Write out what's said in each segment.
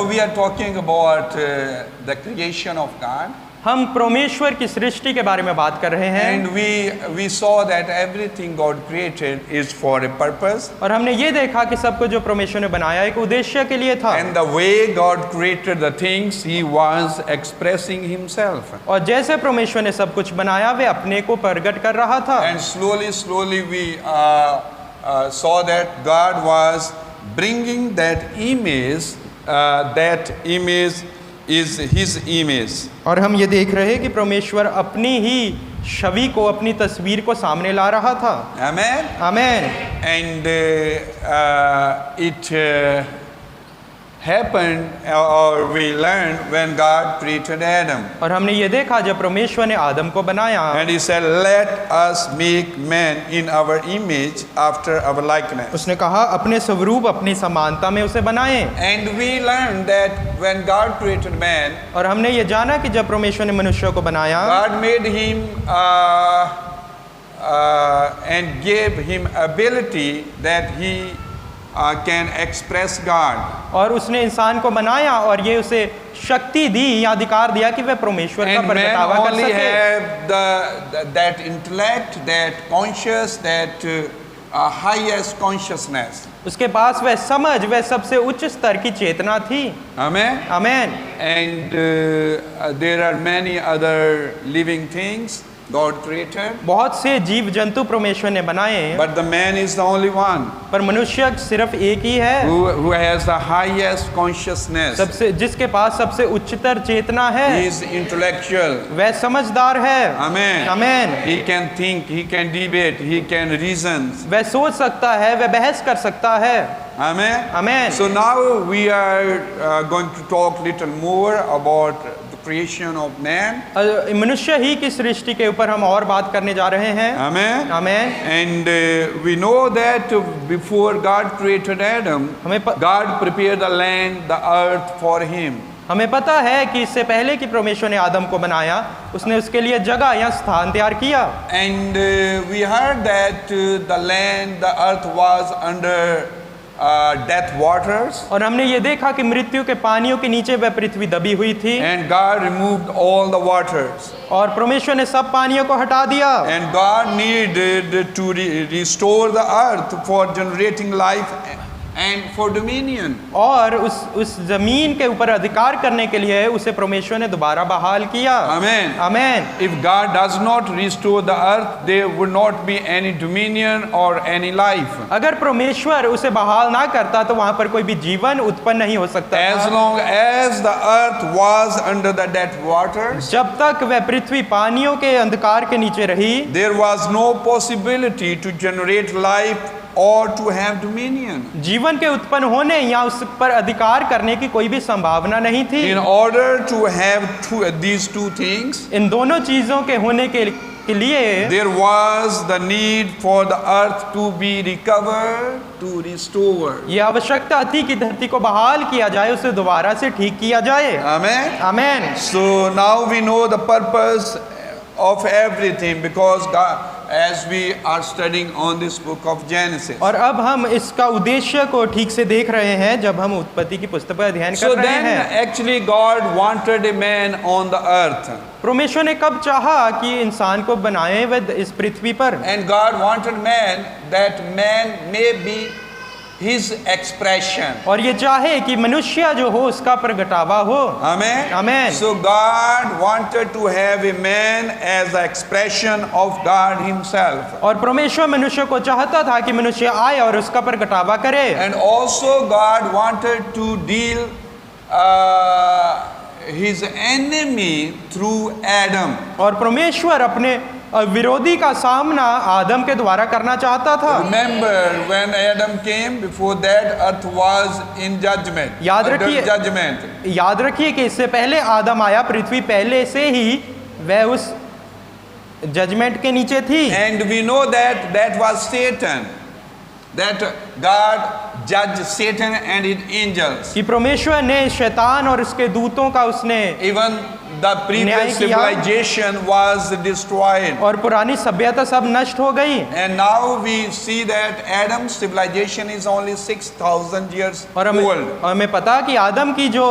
we are talking about the creation of God. हम परमेश्वर की सृष्टि के बारे में बात कर रहे हैं। And we saw that everything God created is for a purpose. और हमने ये देखा कि सब कुछ जो परमेश्वर ने बनाया एक उद्देश्य के लिए था। And the way God created the things, He was expressing Himself. और जैसे परमेश्वर ने सब कुछ बनाया वे अपने को प्रकट कर रहा था। And slowly we saw that God was bringing that image is His image. और हम ये देख रहे हैं कि परमेश्वर अपनी ही छवि को, अपनी तस्वीर को सामने ला रहा था। Amen. Amen. And it happened, or we learned, when God created Adam. और हमने ये देखा जब परमेश्वर ने आदम को बनाया। And He said, "Let us make man in our image, after our likeness." उसने कहा अपने स्वरूप, अपनी समानता में उसे बनाएं। And we learned that when God created man, और हमने ये जाना कि जब परमेश्वर ने मनुष्य को बनाया, God made him and gave him ability that he can express God. और उसने इंसान को बनाया और ये उसे शक्ति दी या अधिकार दिया कि वह परमेश्वर का And man प्रगटावा कर only सके। have that intellect, that conscious, that highest consciousness. उसके पास वह समझ, वह सबसे उच्च स्तर की चेतना थी। Amen. Amen. And there are many other living things God created, बहुत से जीव जंतु परमेश्वर ने बनाए, but the man is the only one पर मनुष्य सिर्फ एक ही है who has the highest consciousness. सबसे, जिसके पास सबसे उच्चतर चेतना है। He is intellectual. वह समझदार है। Amen. Amen. He can think, he can debate, he can reason. वह सोच सकता है, वह बहस कर सकता है। Amen. Amen. So now we are going to talk little more about the creation of man. मनुष्य ही की सृष्टि के ऊपर हम और बात करने जा रहे हैं। Amen. Amen. And we know that before God created Adam, God prepared the land, the earth for him. हमें पता है कि इससे पहले कि परमेश्वर ने आदम को बनाया, उसने उसके लिए जगह या स्थान तैयार किया। And we heard that the land, the earth was under death waters. और हमने ये देखा कि मृत्यु के पानियों के नीचे वह पृथ्वी दबी हुई थी। And God removed all the waters. और परमेश्वर ने सब पानियों को हटा दिया। And God needed to restore the earth for generating life and for dominion. और उस जमीन के ऊपर अधिकार करने के लिए उसे परमेश्वर ने दोबारा बहाल किया। Amen. Amen. If God does not restore the earth, there would not be any dominion or any life. अगर परमेश्वर उसे बहाल ना करता तो वहां पर कोई भी जीवन उत्पन्न नहीं हो सकता। As long as the earth was under the dead waters, जब तक वह पृथ्वी पानियों के अंधकार के नीचे रही, there was no possibility to generate life or to have dominion. जीवन के उत्पन्न होने या उस पर अधिकार करने की कोई भी संभावना नहीं थी। In order to have these two things, इन दोनों चीजों के होने के लिए there was the need for the earth to be recovered, to restore. ये आवश्यकता थी कि धरती को बहाल किया जाए, उसे दोबारा से ठीक किया जाए। Amen. Amen. So now we know the purpose of everything, because God, as we are studying on this book of Genesis. और अब हम इसका उद्देश्य को ठीक से देख रहे हैं जब हम उत्पत्ति की पुस्तक पर अध्ययन So कर रहे then हैं। actually God wanted a man on the earth. परमेश्वर ने कब चाहा कि इंसान को बनाए वह इस पृथ्वी पर, And God wanted man, that man may be his expression. और ये चाहे कि मनुष्य जो हो उसका प्रगटावा हो। Amen. Amen. So God wanted to have a man as the expression of God himself. और परमेश्वर मनुष्य को चाहता था कि मनुष्य आए और उसका प्रगटावा करे। And also God wanted to deal his enemy through Adam. और परमेश्वर अपने विरोधी का सामना आदम के द्वारा करना चाहता था। Remember when Adam came, before that earth was in judgment. याद रखिए कि इससे पहले आदम आया, पृथ्वी पहले से ही वह उस जजमेंट के नीचे थी। And we know that was Satan, that God judge Satan and his angels. कि परमेश्वर ने शैतान और उसके दूतों का उसने Even the previous न्याय किया। civilization was destroyed. और पुरानी सभ्यता सब नष्ट हो गई। And now we see that Adam's civilization is only 6,000 years और old. हमें पता कि आदम की जो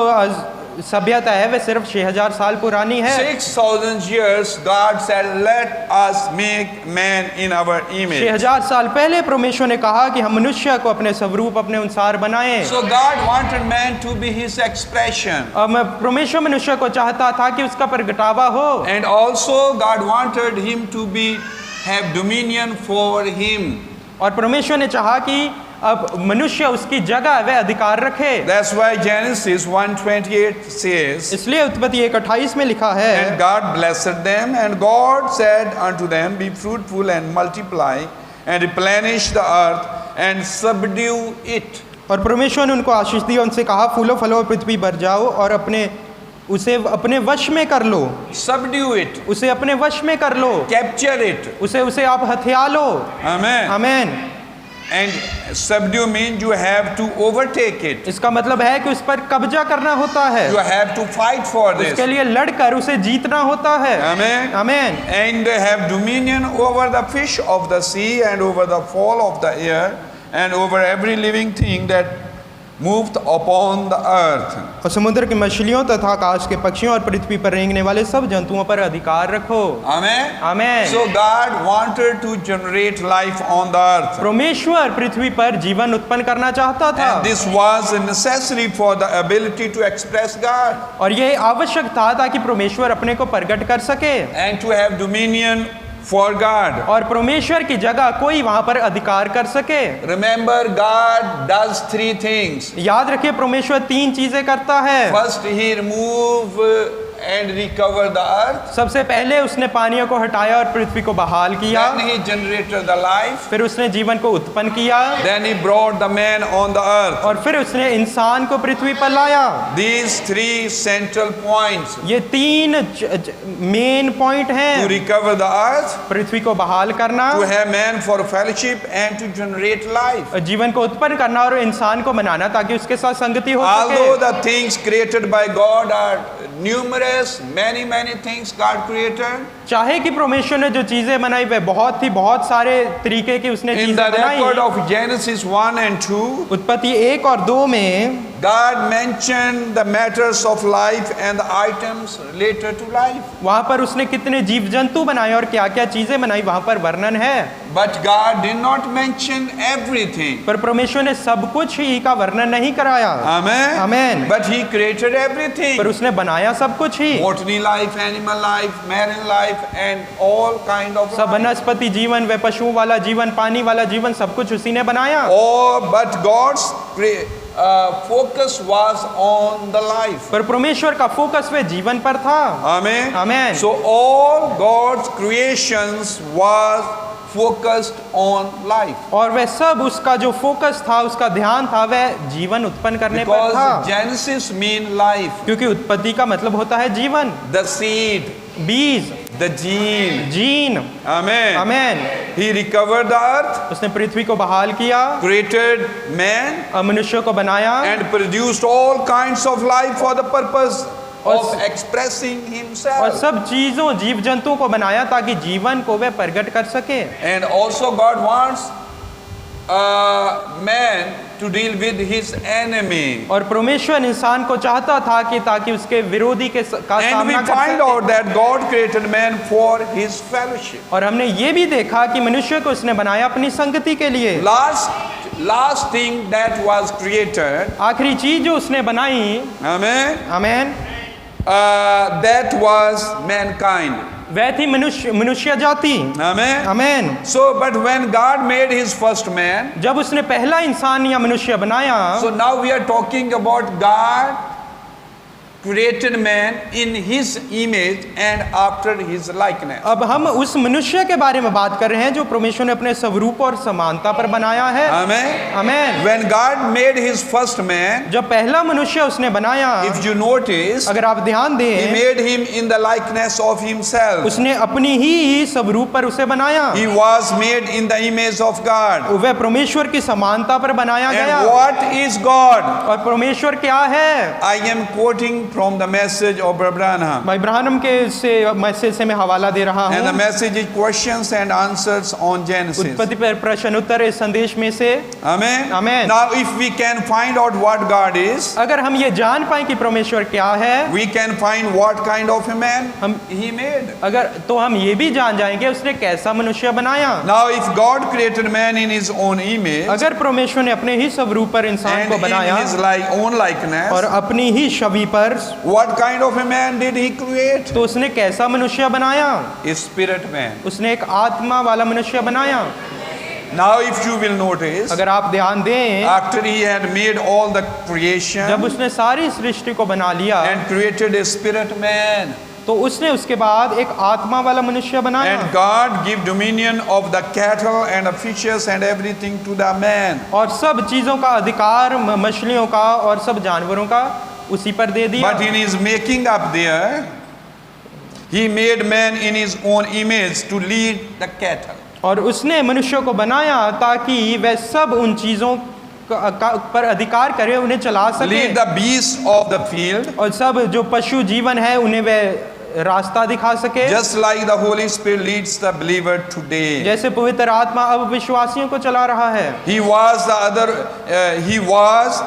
सभ्यता है वह सिर्फ 6000 साल पुरानी है। 6,000 years God said, let us make man in our image. 6000 साल पहले परमेश्वर ने कहा कि हम मनुष्य को अपने स्वरूप अपने अनुसार बनाएं। So God wanted man to be his expression. अब परमेश्वर मनुष्य को चाहता था कि उसका प्रगटावा हो। And also God wanted him to have dominion for him. और परमेश्वर ने चाहा कि अब मनुष्य उसकी जगह वह अधिकार रखे। That's why Genesis 1:28 says, इसलिए उत्पत्ति 1:28 में लिखा and है, God blessed them, and God said unto them, be fruitful and multiply, and replenish the earth, and subdue it. और परमेश्वर ने उनको आशीष दी, उनसे कहा फूलो फलो और पृथ्वी भर जाओ और उसे अपने वश में कर लो। Subdue it. उसे अपने वश में कर लो। Capture it. उसे आप हथिया लो। Amen. आमीन। And subdue means you have to overtake it. इसका मतलब है कि उस पर कब्जा करना होता है। You have to fight for this. उसके लिए लड़कर उसे जीतना होता है। Amen. आमीन। And have dominion over the fish of the sea, and over the fowl of the air, and over every living thing that moved upon the earth. और समुद्र की मछलियों तथा आकाश के पक्षियों और पृथ्वी पर रेंगने वाले सब जंतुओं पर अधिकार रखो। Amen. आमीन। So God wanted to generate life on the earth. परमेश्वर पृथ्वी पर जीवन उत्पन्न करना चाहता था। And this was necessary for the ability to express God और ये आवश्यक था ताकि परमेश्वर अपने को प्रकट कर सके and to have dominion for God. और परमेश्वर की जगह कोई वहां पर अधिकार कर सके। Remember, God does three things. याद रखिए परमेश्वर 3 चीजें करता है। First, He remove and recover the earth. सबसे पहले उसने पानियों को हटाया और पृथ्वी को बहाल किया। Then He generated the life. फिर उसने जीवन को उत्पन्न किया Then He brought the man on the earth. और फिर उसने इंसान को पृथ्वी पर लाया। These three central points: ये 3 मेन पॉइंट to हैं। recover the earth, पृथ्वी को बहाल करना, to have man for fellowship, and to generate life. जीवन को उत्पन्न करना और इंसान को बनाना ताकि उसके साथ संगति हो Although सके। the things created by God are numerous, many things God created. चाहे कि परमेश्वर ने जो चीजें बनाई वे बहुत सारे तरीके की उसने In चीजें the record बनाई। of Genesis 1 and 2, उत्पत्ति 1 और 2 में God mentioned the matters of life and the items related to life. वहां पर उसने कितने जीव जंतु बनाए और क्या क्या चीजें बनाई वहां पर वर्णन है। But God did not mention everything. पर परमेश्वर ने सब कुछ ही का वर्णन नहीं कराया। Amen. Amen. But He created everything. पर उसने बनाया सब कुछ ही। Botany life, animal life, marine life, and all kind of सब life. वनस्पति जीवन व पशुओं वाला जीवन पानी वाला जीवन सब कुछ उसी ने बनाया। Oh, but God's focus was on the life. पर परमेश्वर का फोकस वे जीवन पर था। Amen. Amen. So all God's creations was focused on life. और वह सब उसका जो फोकस था उसका ध्यान था वह जीवन उत्पन्न करने पर Because था। Genesis mean life. क्योंकि उत्पत्ति का मतलब होता है जीवन, The seed, बीज, the gene. Gene. Amen. Amen. He recovered the earth, उसने पृथ्वी को बहाल किया, created man, और मनुष्य को बनाया and produced all kinds of life for the purpose of expressing और himself. सब चीजों जीव जंतुओं को बनाया ताकि जीवन को वह प्रकट कर सके। And also God wants man to deal with his enemy. और परमेश्वर इंसान को चाहता था कि ताकि उसके विरोधी का And we सामना कर find सके। out that God created man for his fellowship. और हमने ये भी देखा कि मनुष्य को उसने बनाया अपनी संगति के लिए। Last thing that was created, आखिरी चीज जो उसने बनाई, amen, amen, that was mankind. वह थी मनुष्य जाति। Amen. Amen. So, but when God made his first man, जब उसने पहला इंसान या मनुष्य बनाया, so now we are talking about God created man in his image and after his likeness. अब हम उस मनुष्य के बारे में बात कर रहे हैं जो परमेश्वर ने अपने स्वरूप और समानता पर बनाया है। Amen. Amen. When God made his first man, जब पहला मनुष्य उसने बनाया, if you notice, अगर आप ध्यान he दें, made him in the likeness of himself. उसने अपनी ही स्वरूप पर उसे बनाया। He was made in the image of God. वह परमेश्वर की समानता पर बनाया गया। And what is God? और परमेश्वर क्या है? I am quoting from the message of Brother Branham. भाई ब्राह्मण के से मैसेज से मैं हवाला दे रहा And the हूँ। message is questions and answers on Genesis. उत्पत्ति पर प्रश्न उत्तर इस संदेश में से। Amen. Amen. Now, if we can find out what God is, अगर हम ये जान पाए कि परमेश्वर क्या है, we can find what kind of a man he made. अगर तो हम ये भी जान जाएंगे उसने कैसा मनुष्य बनाया। Now, if God created man in his own image अगर परमेश्वर ने अपने ही स्वरूप पर इंसान and को in बनाया his own likeness, और अपनी ही छवि पर, what kind of a man did he create? तो उसने कैसा मनुष्य बनाया? A spirit man. उसने एक आत्मा वाला मनुष्य बनाया। Now, if you will notice, अगर आप ध्यान दें, after he had made all the creation जब उसने सारी सृष्टि को बना लिया and created a spirit man, तो उसने उसके बाद एक आत्मा वाला मनुष्य बनाया। and God give dominion of the cattle and the fishes and everything to the man. और सब चीजों का अधिकार मछलियों का और सब जानवरों का उसी पर दे दिया। But in his making up there, he made man in his own image to lead the cattle. और उसने मनुष्य को बनाया ताकि वह सब उन चीजों पर अधिकार करे, उन्हें चला सके। Lead the beasts of the field, और सब जो पशु जीवन है उन्हें वह रास्ता दिखा सके। just like the Holy Spirit leads the believer today. जैसे पवित्र आत्मा अब विश्वासियों को चला रहा है। He was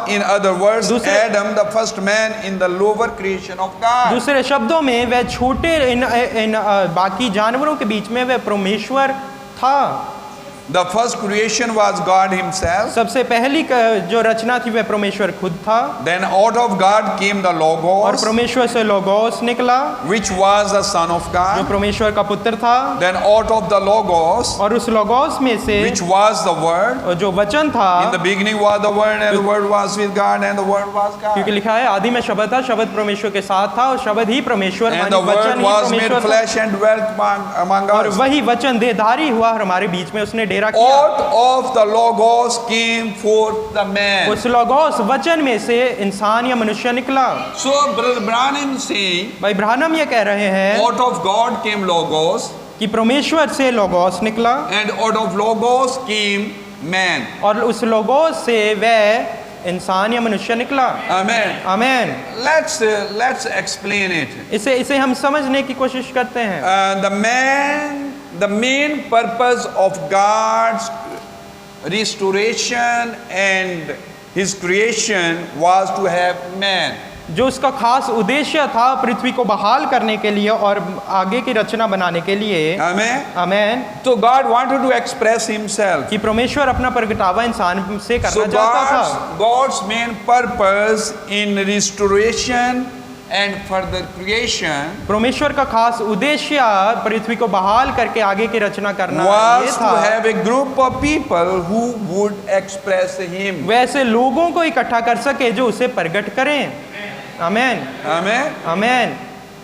in other words दूसरे- Adam, the first man in the lower creation of God. दूसरे शब्दों में वह छोटे इन बाकी जानवरों के बीच में वह परमेश्वर था। The first creation was God himself. सबसे पहली जो रचना थी वह परमेश्वर खुद था। Then out of God came the और Logos, परमेश्वर से लोगोस निकला which was the Son of जो God. परमेश्वर का पुत्र था। Then out of the Logos, और उस लोगोस में से which was the Word. जो वचन था, In the beginning was the Word, and the Word was with God, and the Word was क्योंकि God. लिखा है आदि में शब्द था, शब्द परमेश्वर के साथ था और शब्द ही परमेश्वर And माने the वचन Word ही was made परमेश्वर था। flesh and dwelt among और us. वही वचन देहधारी हुआ और हमारे बीच में उसने डेरा किया। Out of the Logos came forth the man. उस लोगोस वचन में से इंसान या मनुष्य निकला। So Brother Branham saying, भाई ब्राह्मण ये कह रहे हैं out of God came Logos, कि परमेश्वर से लोगोस निकला and out of Logos came man. और उस लोगोस से वह इंसान या मनुष्य निकला। Amen. Amen. Let's explain it. इसे हम समझने की कोशिश करते हैं। The main purpose of God's restoration and his creation was to have man. जो उसका खास उद्देश्य था पृथ्वी को बहाल करने के लिए और आगे की रचना बनाने के लिए। Amen. Amen. So God wanted to express himself. कि परमेश्वर अपना प्रगटावा इंसान से करना So चाहता था। God's main purpose in restoration and further creation परमेश्वर का खास उद्देश्य पृथ्वी को बहाल करके आगे की रचना करना ये was to था। have a group of people who would express him. वैसे लोगों को इकट्ठा कर सके जो उसे प्रकट करें। आमेन। Amen. आमेन।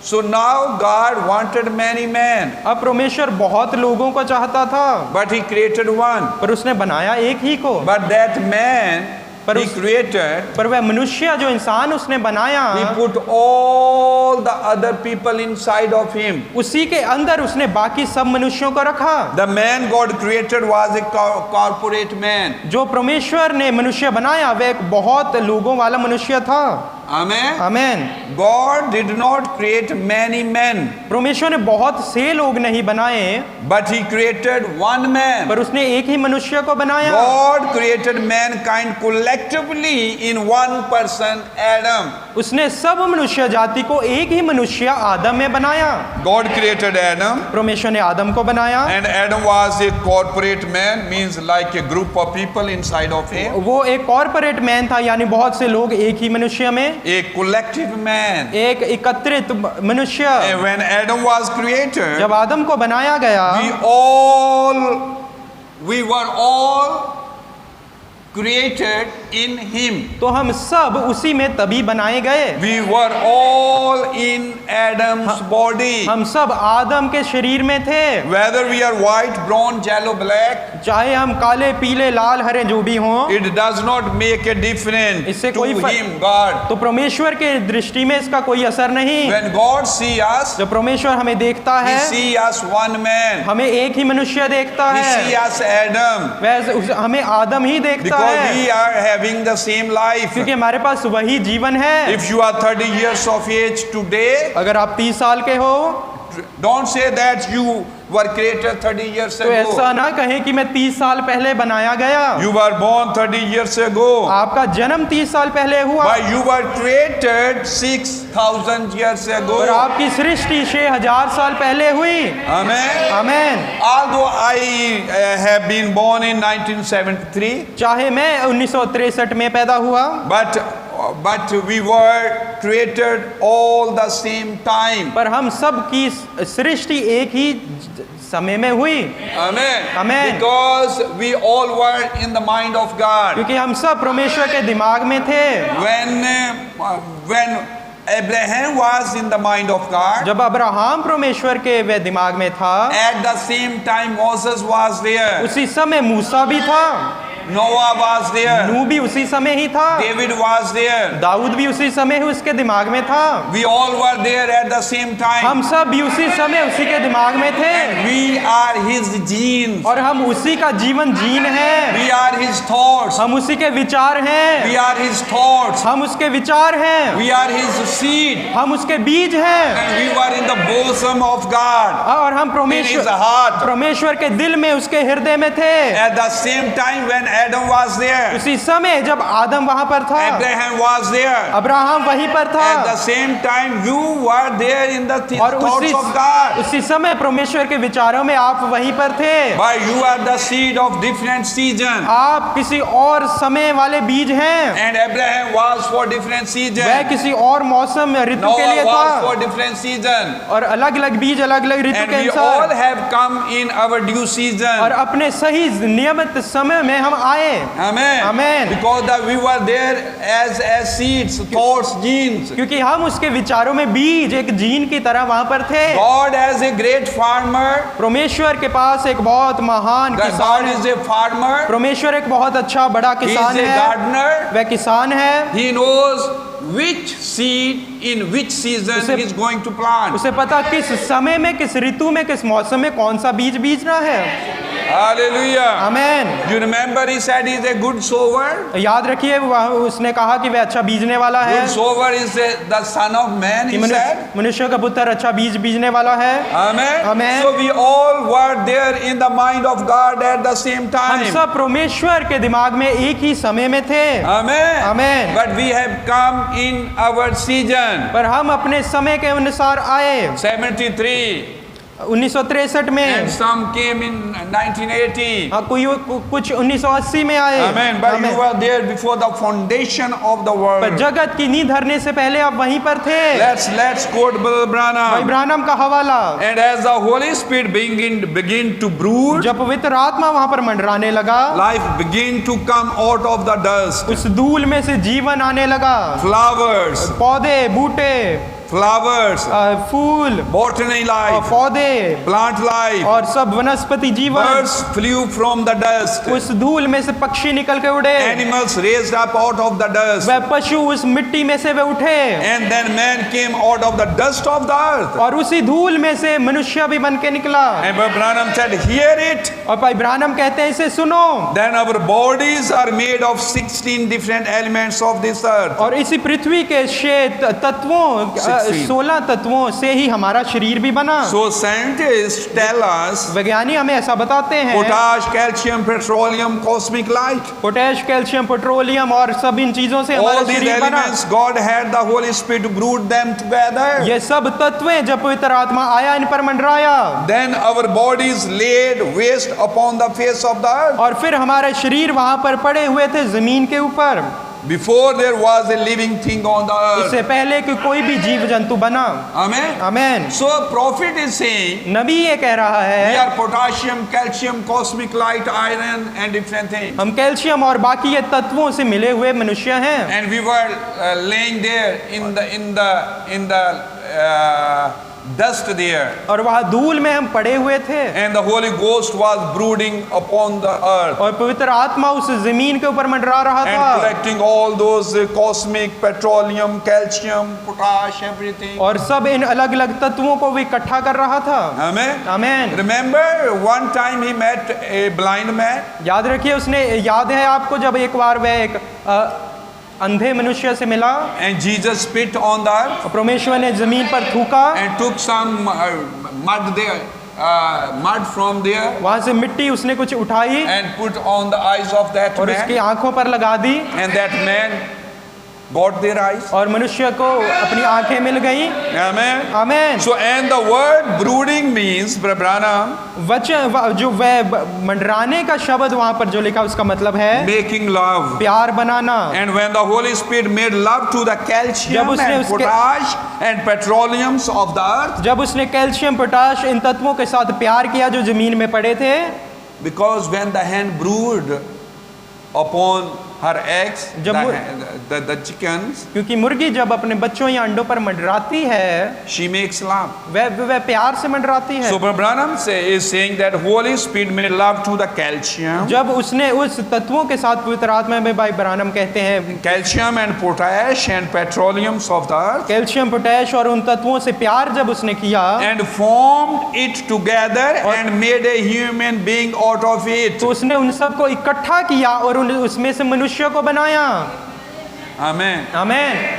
So now God wanted many men, अब परमेश्वर बहुत लोगों को चाहता था but he created one. पर उसने बनाया एक ही को। But that man पर he उस- created, पर वह मनुष्य जो इंसान उसने बनाया he put all the other people inside of him. उसी के अंदर उसने बाकी सब मनुष्यों को रखा। The man God created was a corporate man. जो परमेश्वर ने मनुष्य बनाया वह एक बहुत लोगों वाला मनुष्य था। Amen. Amen. God did not create many men, परमेश्वर ने बहुत से लोग नहीं बनाए but he created one man. पर उसने एक ही मनुष्य को बनाया। God created mankind collectively in one person, Adam. उसने सब मनुष्य जाति को एक ही मनुष्य आदम में बनाया। God created Adam, परमेश्वर ने आदम को बनाया। and Adam was a corporate man, means like a group of people inside of him, वो एक कॉर्पोरेट मैन था यानी बहुत से लोग एक ही मनुष्य में, a collective man. एक एकत्रित मनुष्य। And when Adam was created, जब आदम को बनाया गया we were all created in him. तो हम सब उसी में तभी बनाए गए। We were all in Adam's body. हम सब आदम के शरीर में थे। Whether we are white, brown, yellow, black, चाहे हम काले, पीले, लाल, हरे जो भी हों, it does not make a difference इससे to कोई him, God. तो परमेश्वर के दृष्टि में इसका कोई असर नहीं। When God see us, जब परमेश्वर हमें देखता He है, see us one man. हमें एक ही मनुष्य देखता He see है, us Adam. हमें आदम ही देखता Because है, we are having the same life. क्योंकि हमारे पास वही जीवन है। If you are 30 years of age today, अगर आप 30 साल के हो don't say that you were created 30 years तो ऐसा ago. ना कहें कि मैं 30 साल पहले बनाया गया। You were born 30 years ago. आपका जन्म 30 साल पहले हुआ But you were created 6,000 years और ago. आपकी सृष्टि 6000 साल पहले हुई। Amen. Amen. Although I have been born in 1973, चाहे मैं 1963 में पैदा हुआ, but we were created all the same time. पर हम सब की सृष्टि एक ही समय में हुई। Amen. Amen. Because we all were in the mind of God. क्योंकि हम सब परमेश्वर के दिमाग में थे। When Abraham was in the mind of God, जब अब्राहम परमेश्वर के वे दिमाग में था, at the same time Moses was there, उसी समय मूसा भी था, Noah was there, नूह भी उसी समय ही था, David was there. दाऊद भी उसी समय ही उसके दिमाग में था। We all were there at the same time. हम सब भी उसी समय उसी के दिमाग में थे We are his genes. और हम उसी का जीवन जीन है। We are his thoughts. हम उसी के विचार हैं। We are his thoughts. हम उसके विचार हैं। We are his seed. हम उसके बीज हैं And we were in the bosom of God. और हम In his heart. परमेश्वर के दिल में, उसके हृदय में थे। At the same time when Adam was there, उसी समय जब आदम वहां पर था, Abraham was there. अब्राहम वहीं पर था At the same time you were there in the और thoughts of God. उसी समय परमेश्वर के विचारों में आप वहीं पर थे। But you are the seed of different season. आप किसी और समय वाले बीज हैं। And Abraham was for different season. वह किसी और मौसम ऋतु के Noah लिए was for था different season. और अलग अलग बीज अलग अलग ऋतु And के we all अनुसार have come in our due और season. अपने सही नियमित समय में हम आए। Amen. Amen. Because that we were there as seeds, thoughts, genes. क्योंकि हम उसके विचारों में बीज एक जीन की तरह वहां पर थे। God as a great farmer. परमेश्वर के पास एक बहुत महान That किसान God है। is a farmer. परमेश्वर एक बहुत अच्छा बड़ा He is किसान a है। gardener. वह किसान है। He knows which seed in which season उसे- he is going to plant. उसे पता किस समय में, किस ऋतु में, किस मौसम में कौन सा बीज बीजना है। Hallelujah. Amen. You remember he said he is a good sower. याद रखिए उसने कहा कि वह अच्छा बीजने वाला है। Good sower is the son of man, कि he said. मनुष्य का पुत्र अच्छा बीज बीजने वाला है। Amen. Amen. So we all were there in the mind of God at the same हम time. सब परमेश्वर के दिमाग में एक ही समय में थे। Amen. Amen. But we have come in our season. पर हम अपने समय के अनुसार आए। 73. 1963 में, And some came in 1980. हाँ कुछ 1980 में आए। Amen. But Amen. you were there before the foundation of the पर world. जगत की नींव धरने से पहले आप वहीं पर थे। Let's quote Brother भाई Branham. ब्रानम का हवाला। And as the Holy Spirit begin to brood, जब पवित्र आत्मा वहां पर मंडराने लगा, life begin to come out of the dust. उस धूल में से जीवन आने लगा। Flowers, पौधे, बूटे, flowers, फूल, botany life, पौधे plant life. और सब वनस्पति जीवन। Birds flew from the dust. उस धूल में से पक्षी निकल के उड़े। Animals raised up out of the dust. वह पशु उस मिट्टी में से वे उठे And then man came out of the dust of the earth. और उसी धूल में से मनुष्य भी बन के निकला। And Brother Branham said, hear it. और भाई ब्रानम कहते हैं इसे सुनो। Then our bodies are made of 16 different elements of this earth. और इसी पृथ्वी के शेत तत्वों 16 तत्वों से ही हमारा शरीर भी बना। So scientists tell us वैज्ञानिक हमें ऐसा बताते हैं potash, calcium, petroleum, cosmic light. Potash, calcium, petroleum और सब इन चीजों से हमारा All these शरीर बना। elements, God had the Holy Spirit to brood them together. ये सब तत्वें जब पवित्र आत्मा आया इन पर मंडराया Then our bodies laid waste upon the face of the earth. और फिर हमारे शरीर वहां पर पड़े हुए थे जमीन के ऊपर। before there was a living thing on the earth. इससे पहले कि कोई भी जीव जंतु बना। Amen. Amen. So prophet is saying नबी ये कह रहा we है are potassium, calcium, cosmic light, iron and different things. हम कैल्शियम और बाकी ये तत्वों से मिले हुए मनुष्य हैं। And we were laying there in the dust there. और वहाँ धूल में हम पड़े हुए थे And the Holy Ghost was brooding upon the earth और पवित्र आत्मा उस जमीन के ऊपर मंडरा रहा and था collecting all those cosmic, petroleum, calcium, potash, everything. और सब इन अलग अलग तत्वों को भी इकट्ठा कर रहा था। Amen. Amen. Remember one time he met a blind man याद रखिए उसने, याद है आपको जब एक बार वह एक अंधे मनुष्य से मिला and Jesus spit on the earth और परमेश्वर ने जमीन पर थूका and took some mud there, mud from there वहां से मिट्टी उसने कुछ उठाई and put on the eyes of that और उसकी man आंखों पर लगा दी and that man got their eyes. और मनुष्य को अपनी आंखें मिल गई। Amen. Amen. So and the word brooding means, Brother Branham, वचन जो वह मंडराने का शब्द वहां पर जो लिखा उसका मतलब है making love. प्यार बनाना। And when the Holy Spirit made love to the calcium जब उसने and उसके- potash and petroleums of the earth, जब उसने कैल्शियम पोटाश इन तत्वों के साथ प्यार किया जो जमीन में पड़े थे, because when the hen brood upon her eggs, जब the chickens, क्योंकि मुर्गी जब अपने बच्चों या अंडों पर मंडराती है she makes love. वह प्यार से मंडराती है। So Brother Branham is saying that Holy Spirit made love to the calcium, जब उसने उस तत्वों के साथ पवित्र आत्मा में भाई ब्रानम कहते हैं calcium and potash and petroleums of the earth, calcium potash और उन तत्वों से प्यार जब उसने किया and formed it together and made a human being out of it. तो उसने उन सबको इकट्ठा किया और उसमें से मनुष्य को बनाया। Amen. Amen.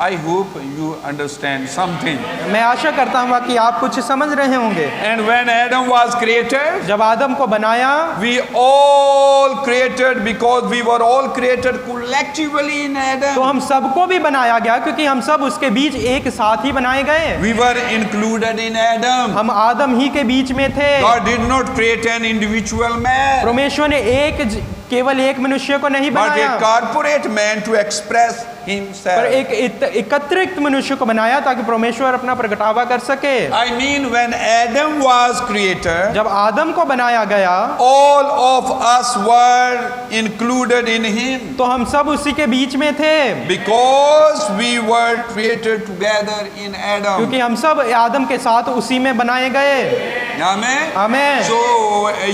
I hope you understand something. मैं आशा करता हूँ कि आप कुछ समझ रहे होंगे। And when Adam was created, जब आदम को बनाया we all created because we were all created collectively in तो Adam. हम सबको भी बनाया गया क्योंकि हम सब उसके बीच एक साथ ही बनाए गए। We were included in Adam. हम आदम ही के बीच में थे। God did not create an individual man, परमेश्वर ने केवल एक मनुष्य को नहीं but a बनाया corporate man to express पर himself. एक एकत्रित मनुष्य को बनाया ताकि परमेश्वर अपना प्रगटावा कर सके। I mean, when Adam was created, जब आदम को बनाया गया all of us were included in him तो हम सब उसी के बीच में थे because we were created together in Adam. क्योंकि हम सब आदम के साथ उसी में बनाए गए। Amen. Amen. So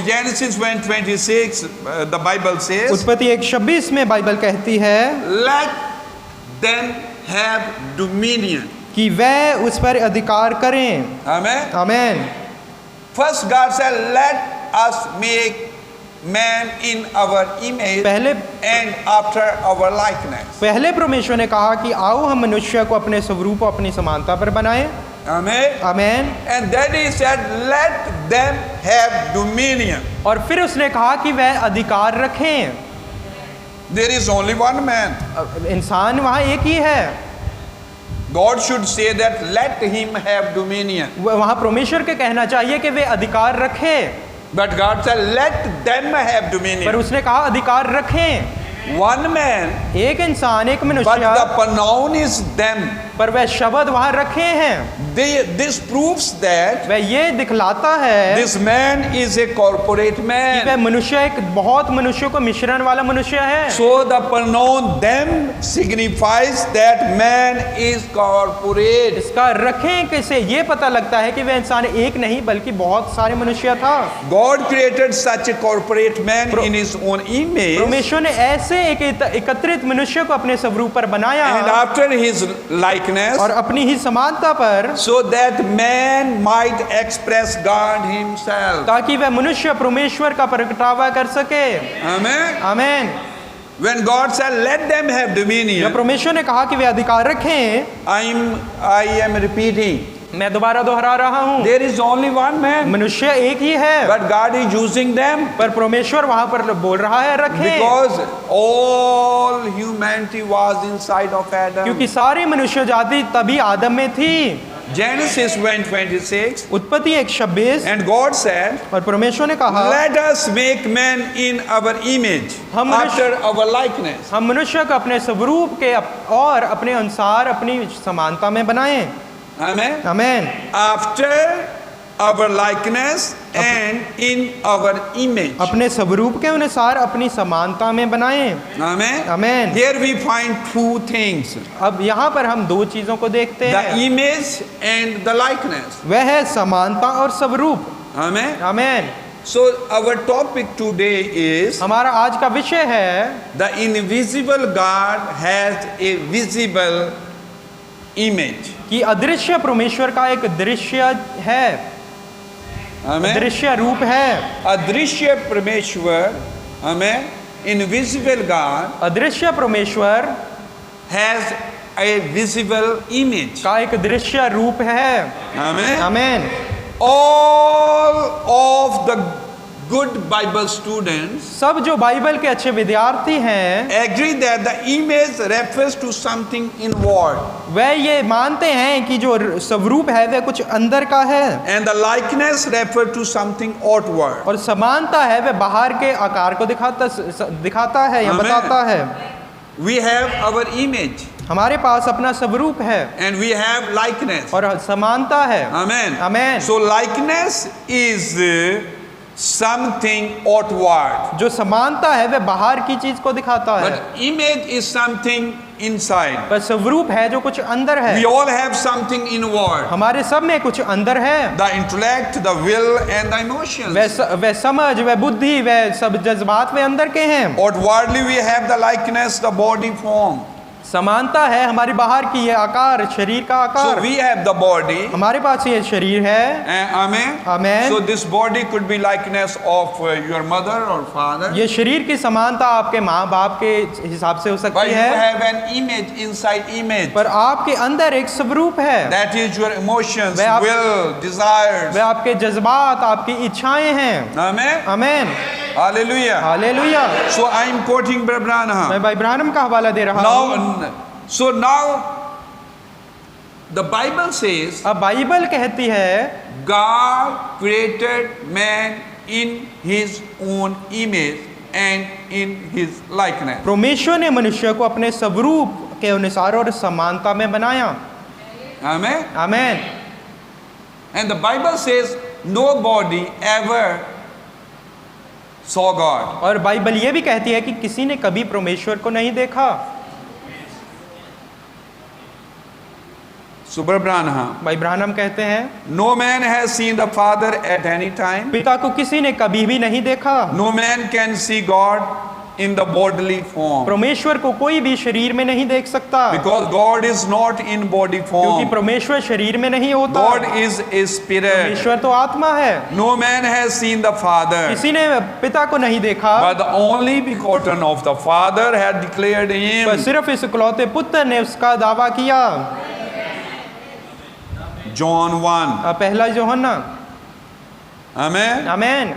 Genesis 1:26, the Bible says, उत्पत्ति 1:26 में बाइबल कहती है "Let them have dominion." कि वह उस पर अधिकार करें। Amen. Amen. First, God said, "Let us make man in our image पहले and after our likeness." पहले परमेश्वर ने कहा कि आओ हम मनुष्य को अपने स्वरूप और अपनी समानता पर बनाएं। Amen. Amen. And then He said, "Let them have dominion." और फिर उसने कहा कि वह अधिकार रखें। There is only one man. इंसान वहाँ एक ही है। God should say that, "Let him have dominion." वहाँ परमेश्वर के कहना चाहिए कि वे अधिकार रखें But God said, "Let them have पर dominion." उसने कहा अधिकार रखें। One man, एक इंसान एक but मनुष्य the pronoun is them. पर वह शब्द वहाँ रखे हैं। This proves that वह ये दिखलाता है this man is a corporate कि वह man. मनुष्य एक बहुत मनुष्यों को मिश्रण वाला मनुष्य है। So the pronoun them signifies that man is corporate. इसका रखें कैसे ये पता लगता है कि वह इंसान एक नहीं बल्कि बहुत सारे मनुष्य था। God created such a corporate man in His own image, परमेश्वर ने ऐसे एक एकत्रित मनुष्य को अपने स्वरूप पर बनाया and after His likeness, और अपनी ही समानता पर so that man might express God Himself. ताकि वह मनुष्य परमेश्वर का प्रगटावा कर सके। Amen. Amen. When God said, "Let them have जब dominion," परमेश्वर ने कहा कि वे अधिकार रखें, I am repeating. मैं दोबारा दोहरा रहा हूँ, There is only one man, मनुष्य एक ही है but God is using them पर परमेश्वर वहां पर बोल रहा है रखें because all humanity was inside of Adam. क्योंकि सारी मनुष्य जाति तभी आदम में थी। Genesis 1:26. उत्पत्ति 1:26। And God said, और परमेश्वर ने कहा, let us make man in our image, हम after our likeness. हम मनुष्य को अपने स्वरूप के और अपने अनुसार अपनी समानता में बनाएं। Amen. आमीन। After our likeness and in our image. अपने स्वरूप के अनुसार अपनी समानता में बनाएं। Amen. आमीन। Here we find two things. अब यहाँ पर हम दो चीजों को देखते The हैं, image and the likeness. वह है समानता और स्वरूप। Amen. आमीन। So our topic today is हमारा आज का विषय है, the invisible God has a visible image. कि अदृश्य परमेश्वर का एक दृश्य है, Amen. दृश्य रूप है। अदृश्य परमेश्वर, Amen, invisible God अदृश्य परमेश्वर has a visible image. का एक दृश्य रूप है। Amen. आमीन। All of the good Bible students सब जो बाइबल के अच्छे विद्यार्थी हैं, agree that the image refers to something inward वह ये मानते हैं कि जो स्वरूप है वह कुछ अंदर का है, and the likeness refer to something outward. और समानता है वह बाहर के आकार को दिखाता है या Amen. बताता है। We have our image हमारे पास अपना स्वरूप है and we have likeness. और समानता है। Amen. Amen. So likeness is something outward, जो समानता है वह बाहर की चीज को दिखाता है, but image is something inside. पर स्वरूप है जो कुछ अंदर है। We all have something inward. हमारे सब में कुछ अंदर है, The intellect, the will and the emotions. वह समझ, वह बुद्धि, वह सब जज्बात वे अंदर के हैं। Outwardly we have the likeness, the body form. समानता है हमारी बाहर की ये आकार, शरीर का So आकार। we have the body. हमारे पास ये शरीर है। Amen. Amen. So this body could be likeness of your mother or father. ये शरीर की समानता आपके माँ बाप के हिसाब से हो But सकती you है, have an image inside image. पर आपके अंदर एक स्वरूप है। That is your emotions, वह आप- will, desires. वह आपके जज्बात, आपकी इच्छाएं हैं। Amen. आमीन। Hallelujah. Hallelujah. So I am quoting Brother Branham. मैं भाई ब्रानम का हवाला दे रहा हूँ। Now the Bible says अब बाइबल कहती है, God created man in his own image and in his likeness. परमेश्वर ने मनुष्य को अपने स्वरूप के अनुसार और समानता में बनाया। Amen. आमीन। And the Bible says nobody ever saw God. और बाइबल ये भी कहती है कि किसी ने कभी परमेश्वर को नहीं देखा। Brother Branham, भाई ब्रानम कहते हैं, no man has seen the Father at any time. पिता को किसी ने कभी भी नहीं देखा। No man can see God in the bodily form. परमेश्वर को कोई भी शरीर में नहीं देख सकता, Because God is not in body क्योंकि form. परमेश्वर शरीर में नहीं होता। God is a spirit. परमेश्वर तो आत्मा है। No man has seen the Father. किसी ने पिता को नहीं देखा, But the only begotten of the Father had declared पर him. सिर्फ इस इकलौते पुत्र ने उसका दावा किया। John 1. पहला यूहन्ना। Amen. आमीन।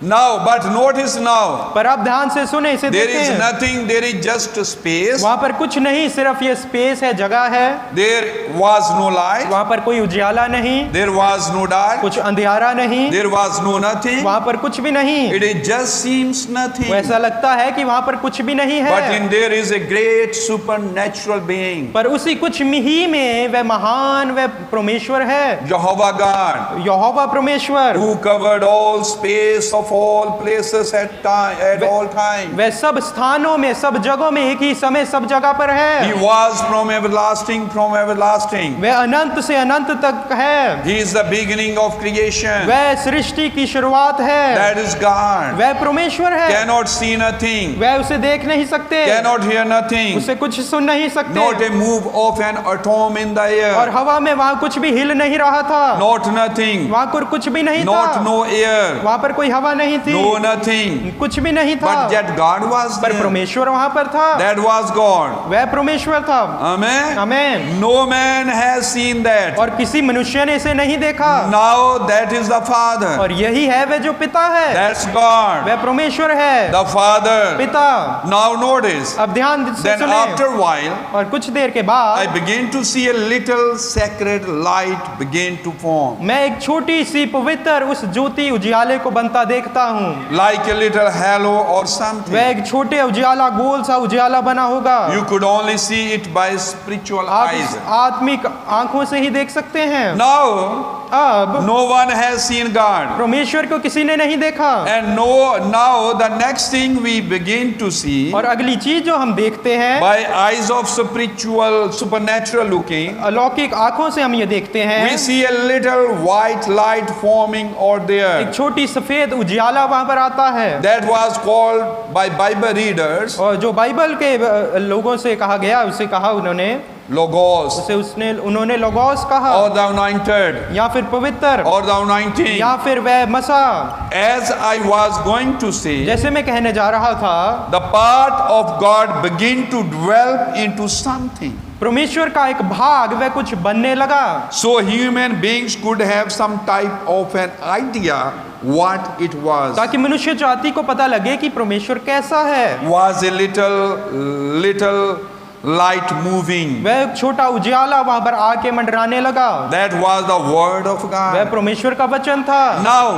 Now, but notice now, पर आप ध्यान से सुने, इसे there is देखें। nothing, there is just space. वहाँ पर कुछ नहीं, सिर्फ ये स्पेस है, जगह है। There was no light. वहाँ पर कोई उजियाला नहीं, There was no dark. कुछ अंधियारा नहीं, There was no nothing. वहाँ पर कुछ भी नहीं। It is just seems nothing. वैसा लगता है कि वहाँ पर कुछ भी नहीं है, But in there is a great supernatural being. पर उसी कुछ ही में वह महान, वह परमेश्वर है, Jehovah God, यहोवा परमेश्वर। who covered all space of all places at all time. वह सब स्थानों में, सब जगहों में, एक ही समय सब जगह पर He है। was from everlasting, from everlasting. वह अनंत से अनंत तक है। He is the beginning of creation. वह सृष्टि की शुरुआत है। That is God. वह परमेश्वर है। Cannot see nothing. वह उसे देख नहीं सकते, Cannot hear nothing. उसे कुछ सुन नहीं सकते, Not a move of an atom in the और air. हवा में वहाँ कुछ भी हिल नहीं रहा था, Not nothing. वहाँ पर कुछ भी नहीं Not था, no air. वहाँ पर कोई हवा नहीं थी, No, nothing. कुछ भी नहीं था, But yet God was पर there. परमेश्वर वहां पर था, That was God. वह परमेश्वर था। Amen. Amen. No man has seen that. और किसी मनुष्य ने इसे नहीं देखा, Now that is the Father. और यही है वह जो पिता है, That's God. वह परमेश्वर है, The Father. पिता। Now notice. अब ध्यान से Then सुने, after a while, और कुछ देर के I बाद begin to see a little sacred light begin to form. मैं एक छोटी सी पवित्र उस ज्योति उजियाले को बनता देखता हूँ। Like a little halo or वह something. एक छोटे उजियाला, गोल सा उजियाला बना होगा। You could only see it by spiritual आप eyes. इस आत्मिक आंखों से ही देख सकते हैं। Now, अब no one has seen God. परमेश्वर को किसी ने नहीं देखा। And now the next thing we begin to see और अगली चीज जो हम देखते हैं, by eyes of spiritual, supernatural looking, अलौकिक आंखों से हम ये देखते हैं, we see a little white light forming over एक there. छोटी सफेद उजियाला वहां पर आता है। That was called by Bible readers और जो बाइबल के लोगों से कहा गया, उसे कहा उन्होंने, Logos उन्होंने लोगोस कहा, or the anointed या फिर पवित्र, or the anointing. या फिर वह मसा। As I was going to say, जैसे मैं कहने जा रहा था, the part of God begin to develop into something. परमेश्वर का एक भाग वह कुछ बनने लगा, So human beings could have some type of an idea what it was. ताकि मनुष्य जाति को पता लगे कि परमेश्वर कैसा है। Was a little light moving. वह एक छोटा उजियाला वहां पर आके मंडराने लगा, That was the word of वह God. परमेश्वर का वचन था। Now,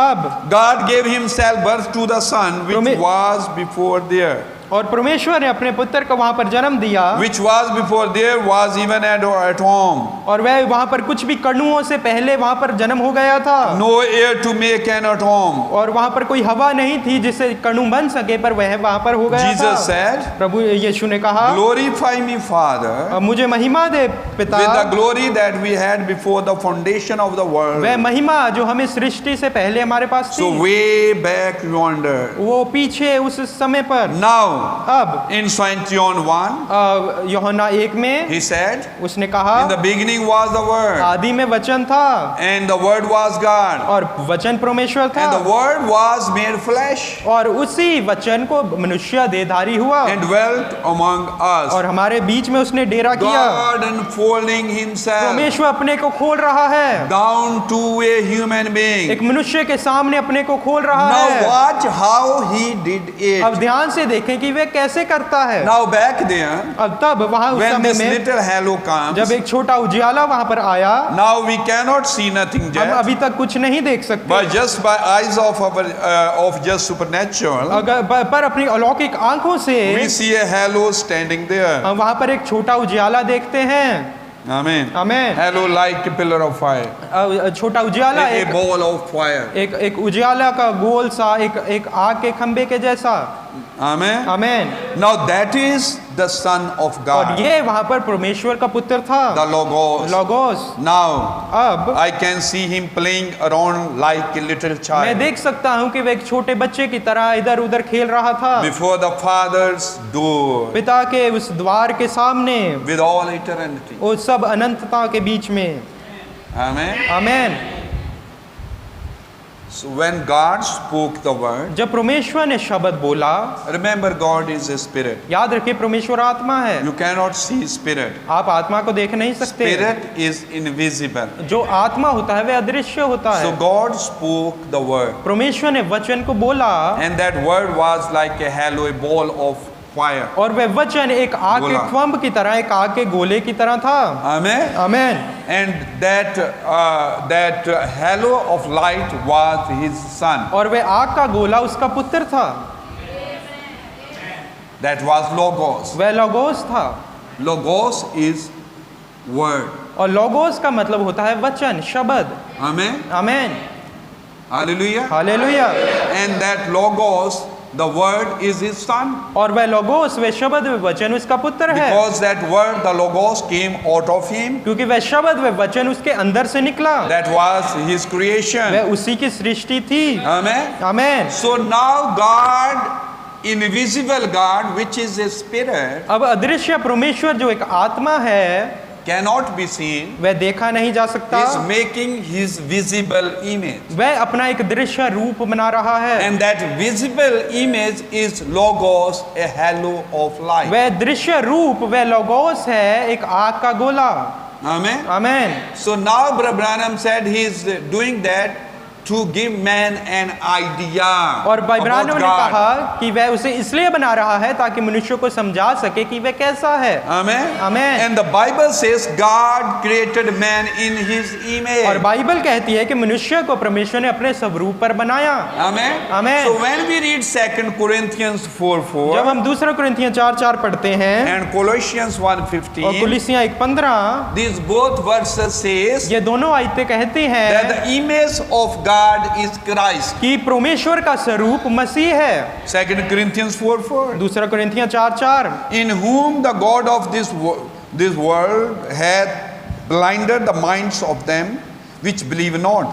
अब God gave himself birth to the Son which Prome- was before there. और परमेश्वर ने अपने पुत्र को वहां पर जन्म दिया, Which was before there was even at home. और वह वहां पर कुछ भी कणुओं से पहले वहां पर जन्म हो गया था, No air to make an at home. और वहां पर कोई हवा नहीं थी जिससे कणु बन सके, पर वह वहां पर हो गया था। Jesus said, प्रभु यीशु ने कहा, glorify me, Father, अब मुझे महिमा दे पिता, with the glory that we had before the foundation of the world. वह महिमा जो हमें सृष्टि से पहले हमारे पास So थी, way back yonder. वो पीछे उस समय पर। Now, अब in St. John 1, यूहन्ना 1 में he said, उसने कहा, in the beginning was the Word, आदि में वचन था, and the Word was God, और वचन परमेश्वर था, and the Word was made flesh, और उसी वचन को मनुष्य देहधारी हुआ, and dwelt among us. और हमारे बीच में उसने डेरा किया। God unfolding himself परमेश्वर अपने को खोल रहा है, down to a human being. एक मनुष्य के सामने अपने को खोल रहा Now है। watch how he did अब it. ध्यान से देखें कि वह कैसे करता है। Now back there, अब तब वहां उस when समय this में little halo comes, जब एक छोटा उजियाला वहां पर आया, now we cannot see nothing हम yet, अभी तक कुछ नहीं देख सकते, but just by eyes of our of just supernatural, पर अपनी अलौकिक आंखों से we see a halo standing there. हम वहां पर एक छोटा उजियाला देखते हैं। Amen. Amen. Halo like a pillar of fire, छोटा उजियाला a एक ball of fire. एक उजियाला का गोल सा एक आग के खंबे के जैसा। Amen. Amen. Now that is the Son of और God, ये वहां पर परमेश्वर का पुत्र the था, Logos. लोगोस। Now अब I can see him playing around like a little मैं child देख सकता हूँ कि वह एक छोटे बच्चे की तरह इधर उधर खेल रहा था, before the Father's door पिता के उस द्वार के सामने, with all eternity. वो सब अनंतता के बीच में। Amen. Amen. So when God spoke the word, जब परमेश्वर ने शब्द बोला, remember God is a spirit. याद रखिए परमेश्वर आत्मा है, You cannot see spirit. आप आत्मा को देख नहीं सकते। Spirit is invisible. जो आत्मा होता है वह अदृश्य होता So है। God spoke the word, परमेश्वर ने वचन को बोला, and that word was like a halo, a ball of fire. और वह वचन एक आग के गोला। ख्वंब की तरह, एक आग के गोले की तरह था। Amen. Amen. And that halo of light was his son. और वह आग का गोला उसका पुत्र था, That was Logos. वह लोगोस था। Logos is word. और लोगोस का मतलब होता है वचन, शब्द। Amen. Amen. Hallelujah. Hallelujah. And that Logos, the word, is his son. और वह लोगोस, वह शब्द, वह वचन उसका पुत्र है, Because that word, the Logos, came out of him. क्योंकि वह शब्द, वह वचन उसके अंदर से निकला, That was his creation. वह उसी की सृष्टि थी। Amen. Amen. So now God, invisible God, which is a spirit, अब अदृश्य परमेश्वर जो एक आत्मा है, cannot be seen, वह देखा नहीं जा सकता, is making his visible image. वह अपना एक दृश्य रूप बना रहा है। And that visible image is logos, a halo of light. वह दृश्य रूप, वह लोगोस है, एक आग का गोला। Amen. Amen. So now Brother Branham said he is doing that to give man an idea और भाई about ब्रानम ने God. कहा कि वह उसे इसलिए बना रहा है ताकि मनुष्य को समझा सके कि वह कैसा है। Amen. Amen. And the Bible says God created man in his image. और बाइबल कहती है कि मनुष्य को परमेश्वर ने अपने स्वरूप पर बनाया। Amen. Amen. So when we read 2 Corinthians 4:4 जब हम 2 कुरिन्थियों 4:4 पढ़ते हैं and Colossians और 1:15, कुलिसियां 1:15, these both verses says ये दोनों आयतें कहती that हैं the image of God is Christ. कि परमेश्वर का स्वरूप मसीह है। 2 Corinthians 4:4. 2 कुरिन्थियों 4:4, In whom the God of this world hath blinded the minds of them which believe not,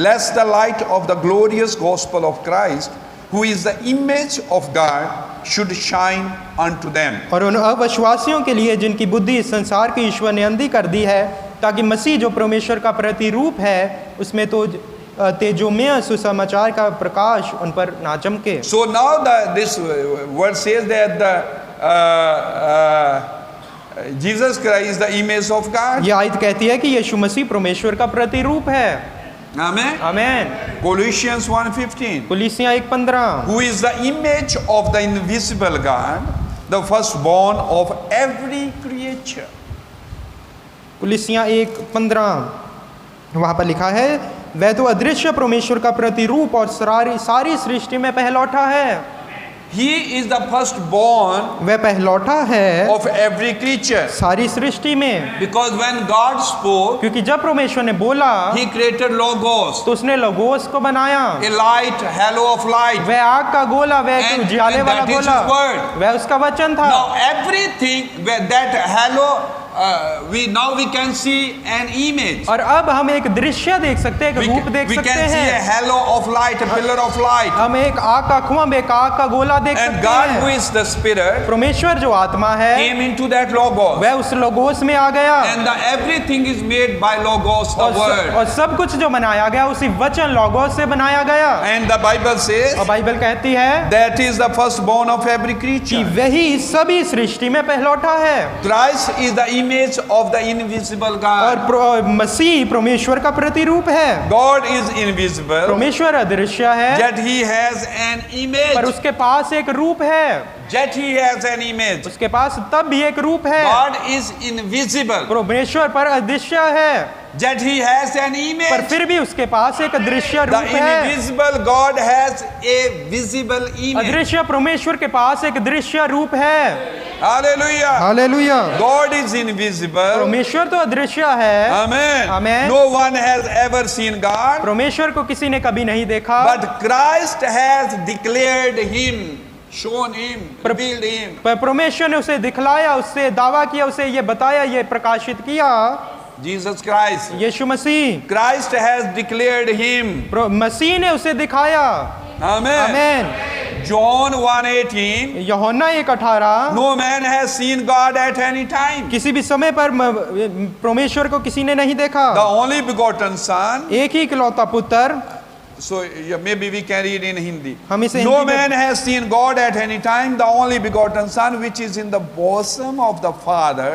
lest the light of the glorious gospel of Christ, who is the image of God, should shine unto them. और उन अविश्वासियों के लिए जिनकी बुद्धि इस संसार के ईश्वर ने अंधी कर दी है, ताकि मसीह जो परमेश्वर का प्रतिरूप है उसमें तो तेजोमय सुसमाचार का प्रकाश उन पर ना चमके। So now this word says that Jesus Christ is the image of God. ये आयत कहती है कि यीशु मसीह परमेश्वर का प्रतिरूप है। Amen. Amen. Colossians 1:15. कुलिसियां 1:15, Who is the image of the invisible God, the firstborn of every creature. कुलिसियां 1:15, वहां पर लिखा है, वह तो अदृश्य परमेश्वर का प्रतिरूप और सारी सृष्टि में पहलौठा है। He is the firstborn वह पहलौठा है of every creature. सारी सृष्टि में, Because when God spoke, क्योंकि जब परमेश्वर ने बोला He created logos, तो उसने लोगोस को बनाया। a light, halo of light. वह आग का गोला, वह एक And उजियाले वाला that is गोला, His word. वह उसका वचन था। Now everything that halo, now we can see an image. और अब हम एक दृश्य देख सकते हैं, एक रूप देख We सकते can see a हैं। halo of light, a pillar of light. हम एक आग का खुम्ब, एक आग का गोला देख And सकते God, who हैं। is the Spirit, परमेश्वर जो आत्मा है came into that logos. वह उस लोगोस में आ गया And everything is made by logos, the और word. सब कुछ जो बनाया गया उसी वचन लोगोस से बनाया गया। And the Bible says और बाइबल कहती है that is the firstborn of every कि creature. वही सभी सृष्टि में पहलौठा है। Christ is the image of the invisible God. और मसीह परमेश्वर का प्रतिरूप है। God is invisible, परमेश्वर अदृश्य है, yet He has an पर image. उसके पास एक रूप है। Yet He has an image. उसके पास तब भी एक रूप है। God is invisible, परमेश्वर पर अदृश्य है, yet He has an पर image. फिर भी उसके पास एक अदृश्य The रूप है। invisible God has a visible image. अदृश्य परमेश्वर के पास एक दृश्य रूप है। Hallelujah. Hallelujah. God is invisible. परमेश्वर तो अदृश्य है। Amen. Amen. No one has ever seen God, परमेश्वर को किसी ने कभी नहीं देखा, but Christ has declared Him, shown Him, revealed Him. पर परमेश्वर ने उसे दिखलाया, उससे दावा किया, उसे ये बताया, ये प्रकाशित किया। Jesus Christ. Yeshu Masih, Christ has declared Him. मसीह ने उसे दिखाया। Amen. आमेन। John 1:18. यूहन्ना 1:18, No man has seen God at any time. किसी भी समय पर परमेश्वर को किसी ने नहीं The देखा। only begotten Son. एक ही इकलौता पुत्र। So yeah, maybe we can read in Hindi. हम इसे No हिंदी में- man has seen God at any time. The only begotten Son, which is in the bosom of the Father,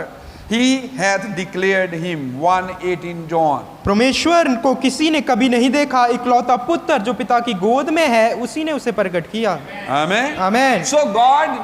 He hath declared Him. 1:18 John. परमेश्वर को किसी ने कभी नहीं देखा, इकलौता पुत्र जो पिता की गोद में है उसी ने उसे प्रकट किया। Amen. Amen. So God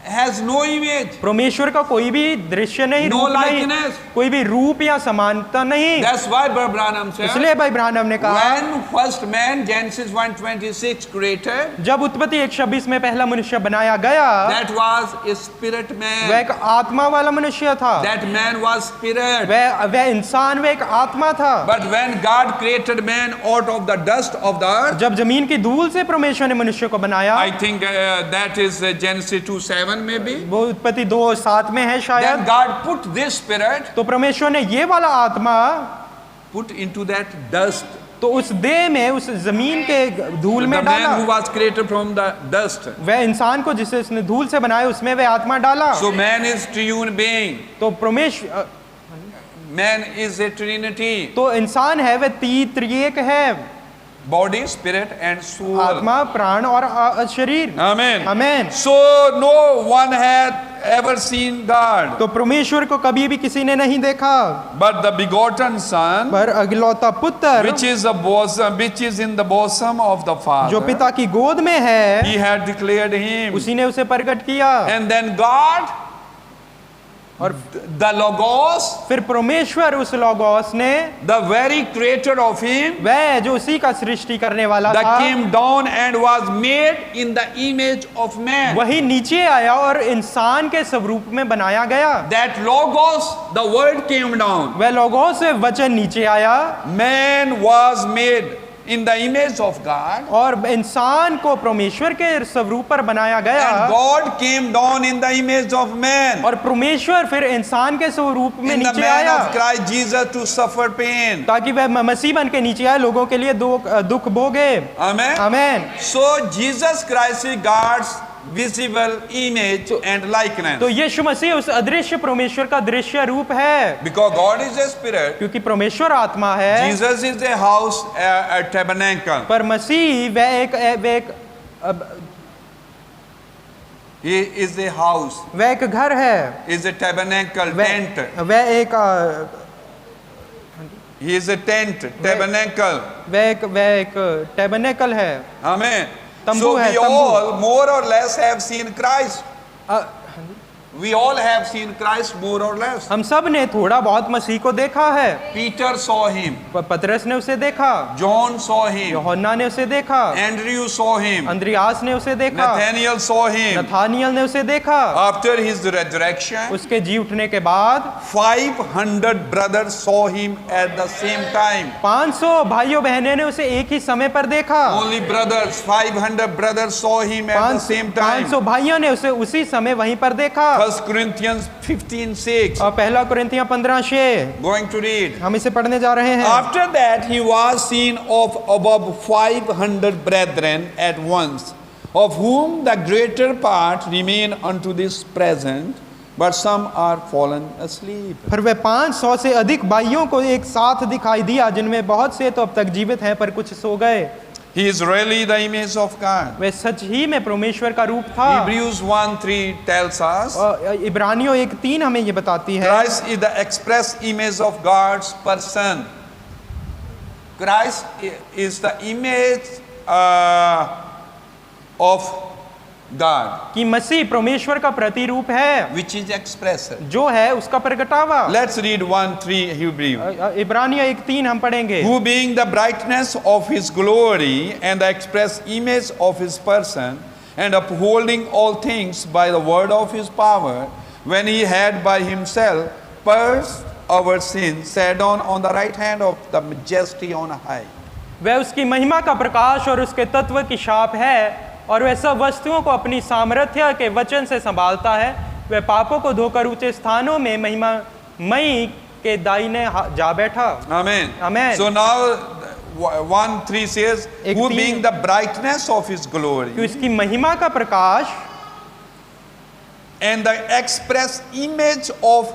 has no image. परमेश्वर का कोई भी दृश्य नहीं, No रूप नहीं, likeness. कोई भी रूप या समानता नहीं। That's why Brother Branham said, इसलिए भाई ब्राह्मण ने कहा, when first man, Genesis 1:26 created, जब उत्पत्ति 1:26 में पहला मनुष्य बनाया गया, that was a spirit वह man. एक आत्मा वाला मनुष्य था। That man was spirit. वह इंसान, वह एक आत्मा था। But when God created man out of the dust of the earth, जब जमीन की धूल से परमेश्वर ने मनुष्य को बनाया, I think that is Genesis 2:7 maybe. वो उत्पत्ति 2:7 में है Then शायद, God put this spirit, तो परमेश्वर ने ये वाला आत्मा put into that dust. तो उस देह में, उस जमीन के धूल The में man who डाला। was created from the dust. वह इंसान को जिसे उसने धूल से बनाया उसमें वह आत्मा डाला। So man is triune being. तो परमेश्वर Man is a trinity. तो इंसान है वह त्रिएक है, Body, spirit and soul. आत्मा, प्राण और शरीर। Amen. Amen. So no one had ever seen God, तो परमेश्वर को कभी भी किसी ने नहीं देखा, but the begotten Son, पर अगलौता पुत्र which is in the bosom of the जो Father, पिता की गोद में है, He had declared Him. उसी ने उसे प्रकट किया। And then God, और the Logos, फिर परमेश्वर उस लोगोस ने, the very creator of Him, वह जो उसी का सृष्टि करने वाला that था, came down and was made in the image of man. वही नीचे आया और इंसान के स्वरूप में बनाया गया। That Logos, the word came down. वह लोगोस से वचन नीचे आया Man was made in the image of God, और इंसान को परमेश्वर के स्वरूप पर बनाया गया, and God came down in the image of man, और परमेश्वर फिर इंसान के स्वरूप में in the नीचे man आया of Christ Jesus to suffer pain. ताकि वह मसीह बन के नीचे आए, लोगों के लिए दुख भोगे। Amen. Amen. So Jesus Christ is God's visible image and likeness. तो यीशु मसीह उस अदृश्य परमेश्वर का दृश्य रूप है, Because God is a spirit, क्योंकि परमेश्वर आत्मा है, Jesus is a house, a tabernacle. पर मसीह वह एक He is a house, वह एक घर है, is a tabernacle, tent. वह एक He is a tent, tabernacle. वह एक टैबरनेकल है। Amen. तंबू So है, we तंबू। all more or less have seen Christ. A, We all have seen Christ more or less. हम सब ने थोड़ा बहुत मसीह को देखा है। Peter saw him. पतरस ने उसे देखा, John saw him. यूहन्ना ने उसे देखा, Andrew saw him. अंद्रियास ने उसे देखा, Nathaniel saw him. नथानियल ने उसे देखा। After his resurrection, उसके जी उठने के बाद 500 brothers saw him at the same time. 500 भाइयों बहनों ने उसे एक ही समय पर देखा। Only brothers, 500 brothers saw him at the same time. 500 भाइयों ने उसे उसी समय वहीं पर देखा। 1 Corinthians 15:6. और पहला कुरिन्थियां 15:6 Going to read. हम इसे पढ़ने जा रहे हैं। After that he was seen of above 500 brethren at once, of whom the greater part remain unto this present, but some are fallen asleep. फिर वह 500 से अधिक भाइयों को एक साथ दिखाई दिया, जिनमें बहुत से तो अब तक जीवित हैं पर कुछ सो गए। He is really the image of God. वह सच ही में परमेश्वर का रूप था। Hebrews 1:3 tells us और इब्रानियों 1:3 हमें ये बताती है, Christ is the express image of God's person. Christ is the image of God, कि मसीह परमेश्वर का प्रतिरूप है, which is expressed. जो है उसका प्रगटावा। Let's read 1:3 Hebrew. इब्रानियों 1:3 हम पढ़ेंगे। Who being the brightness of his glory and the express image of his person, and upholding all things by the word of his power, when he had by himself purged our sins, sat down on the right hand of the majesty on high. वह उसकी महिमा का प्रकाश और उसके तत्व की छाप है, और वह सब वस्तुओं को अपनी सामर्थ्य के वचन से संभालता है। वह पापों को धोकर ऊंचे स्थानों में महिमामयी के दाहिने जा बैठा। Amen. Amen. So now 1:3 says, एक who तीन- being the brightness of his कि glory उसकी महिमा का प्रकाश and the express image of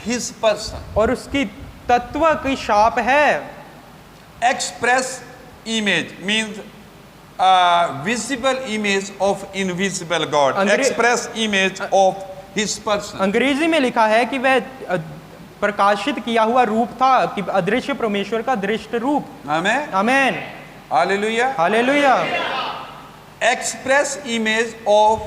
his person. और उसकी तत्व की छाप है। Express image means visible image of invisible God. Express image of his person. अंग्रेजी में लिखा है कि वह प्रकाशित किया हुआ रूप था, कि अदृश्य परमेश्वर का दृष्ट रूप। Amen. Amen. Hallelujah. Hallelujah. Express image of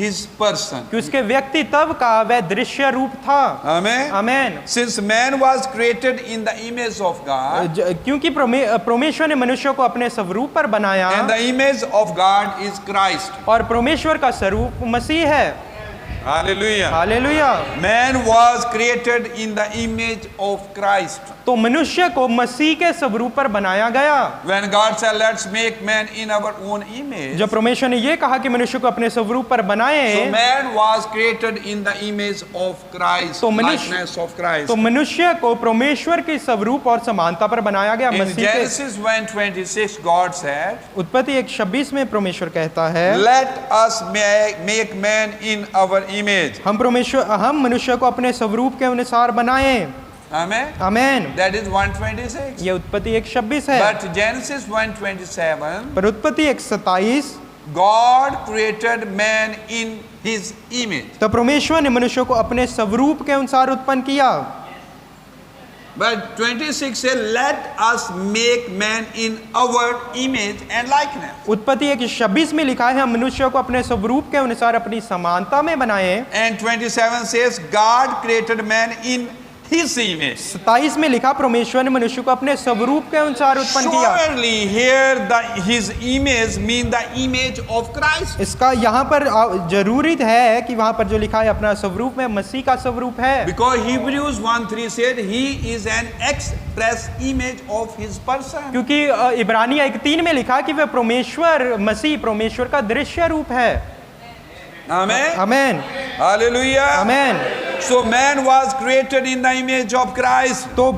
his person. कि उसके व्यक्तित्व का वह दृश्य रूप था। Amen. Amen. Since man was created in the image of God, क्योंकि परमेश्वर ने मनुष्य को अपने स्वरूप पर बनाया, and the image of God is Christ. और परमेश्वर का स्वरूप मसीह है। Hallelujah. Hallelujah. Man was created in the image of Christ. तो मनुष्य को मसीह के स्वरूप पर बनाया गया। When God said, let's make man in our own image, जब परमेश्वर ने ये कहा कि मनुष्य को अपने स्वरूप पर बनाए, so man was created in the image of Christ, तो मनुष्य- likeness of Christ. तो मनुष्य को परमेश्वर के स्वरूप और समानता पर बनाया गया। In मसीह के Genesis 1:26, God said, उत्पत्ति 1:26 में परमेश्वर कहता है, let us make man in our image. हम मनुष्य को अपने स्वरूप के अनुसार बनाएं। Amen. आमेन। That is 126. ये उत्पत्ति 1:26 है। But Genesis 1:27, पर उत्पत्ति 1:27, God created man in his image. तो परमेश्वर ने मनुष्य को अपने स्वरूप के अनुसार उत्पन्न किया। But 26 says, let us make man in our image and likeness. उत्पत्ति 1:26 में लिखा है हम मनुष्य को अपने स्वरूप के अनुसार अपनी समानता में बनाए। And 27 says, God created man in his image. 27 में लिखा परमेश्वर ने मनुष्य को अपने स्वरूप के अनुसार उत्पन्न किया। Surely here his image mean the image of Christ. इसका यहाँ पर जरूरी है कि वहाँ पर जो लिखा है अपना स्वरूप में मसीह का स्वरूप है। Because Hebrews 1:3 said he is an express image of his person. क्योंकि इब्रानिया 1:3 में लिखा कि वह परमेश्वर का दृश्य रूप है। Amen. Amen. Hallelujah. Amen. So man was created in the image of Christ. तो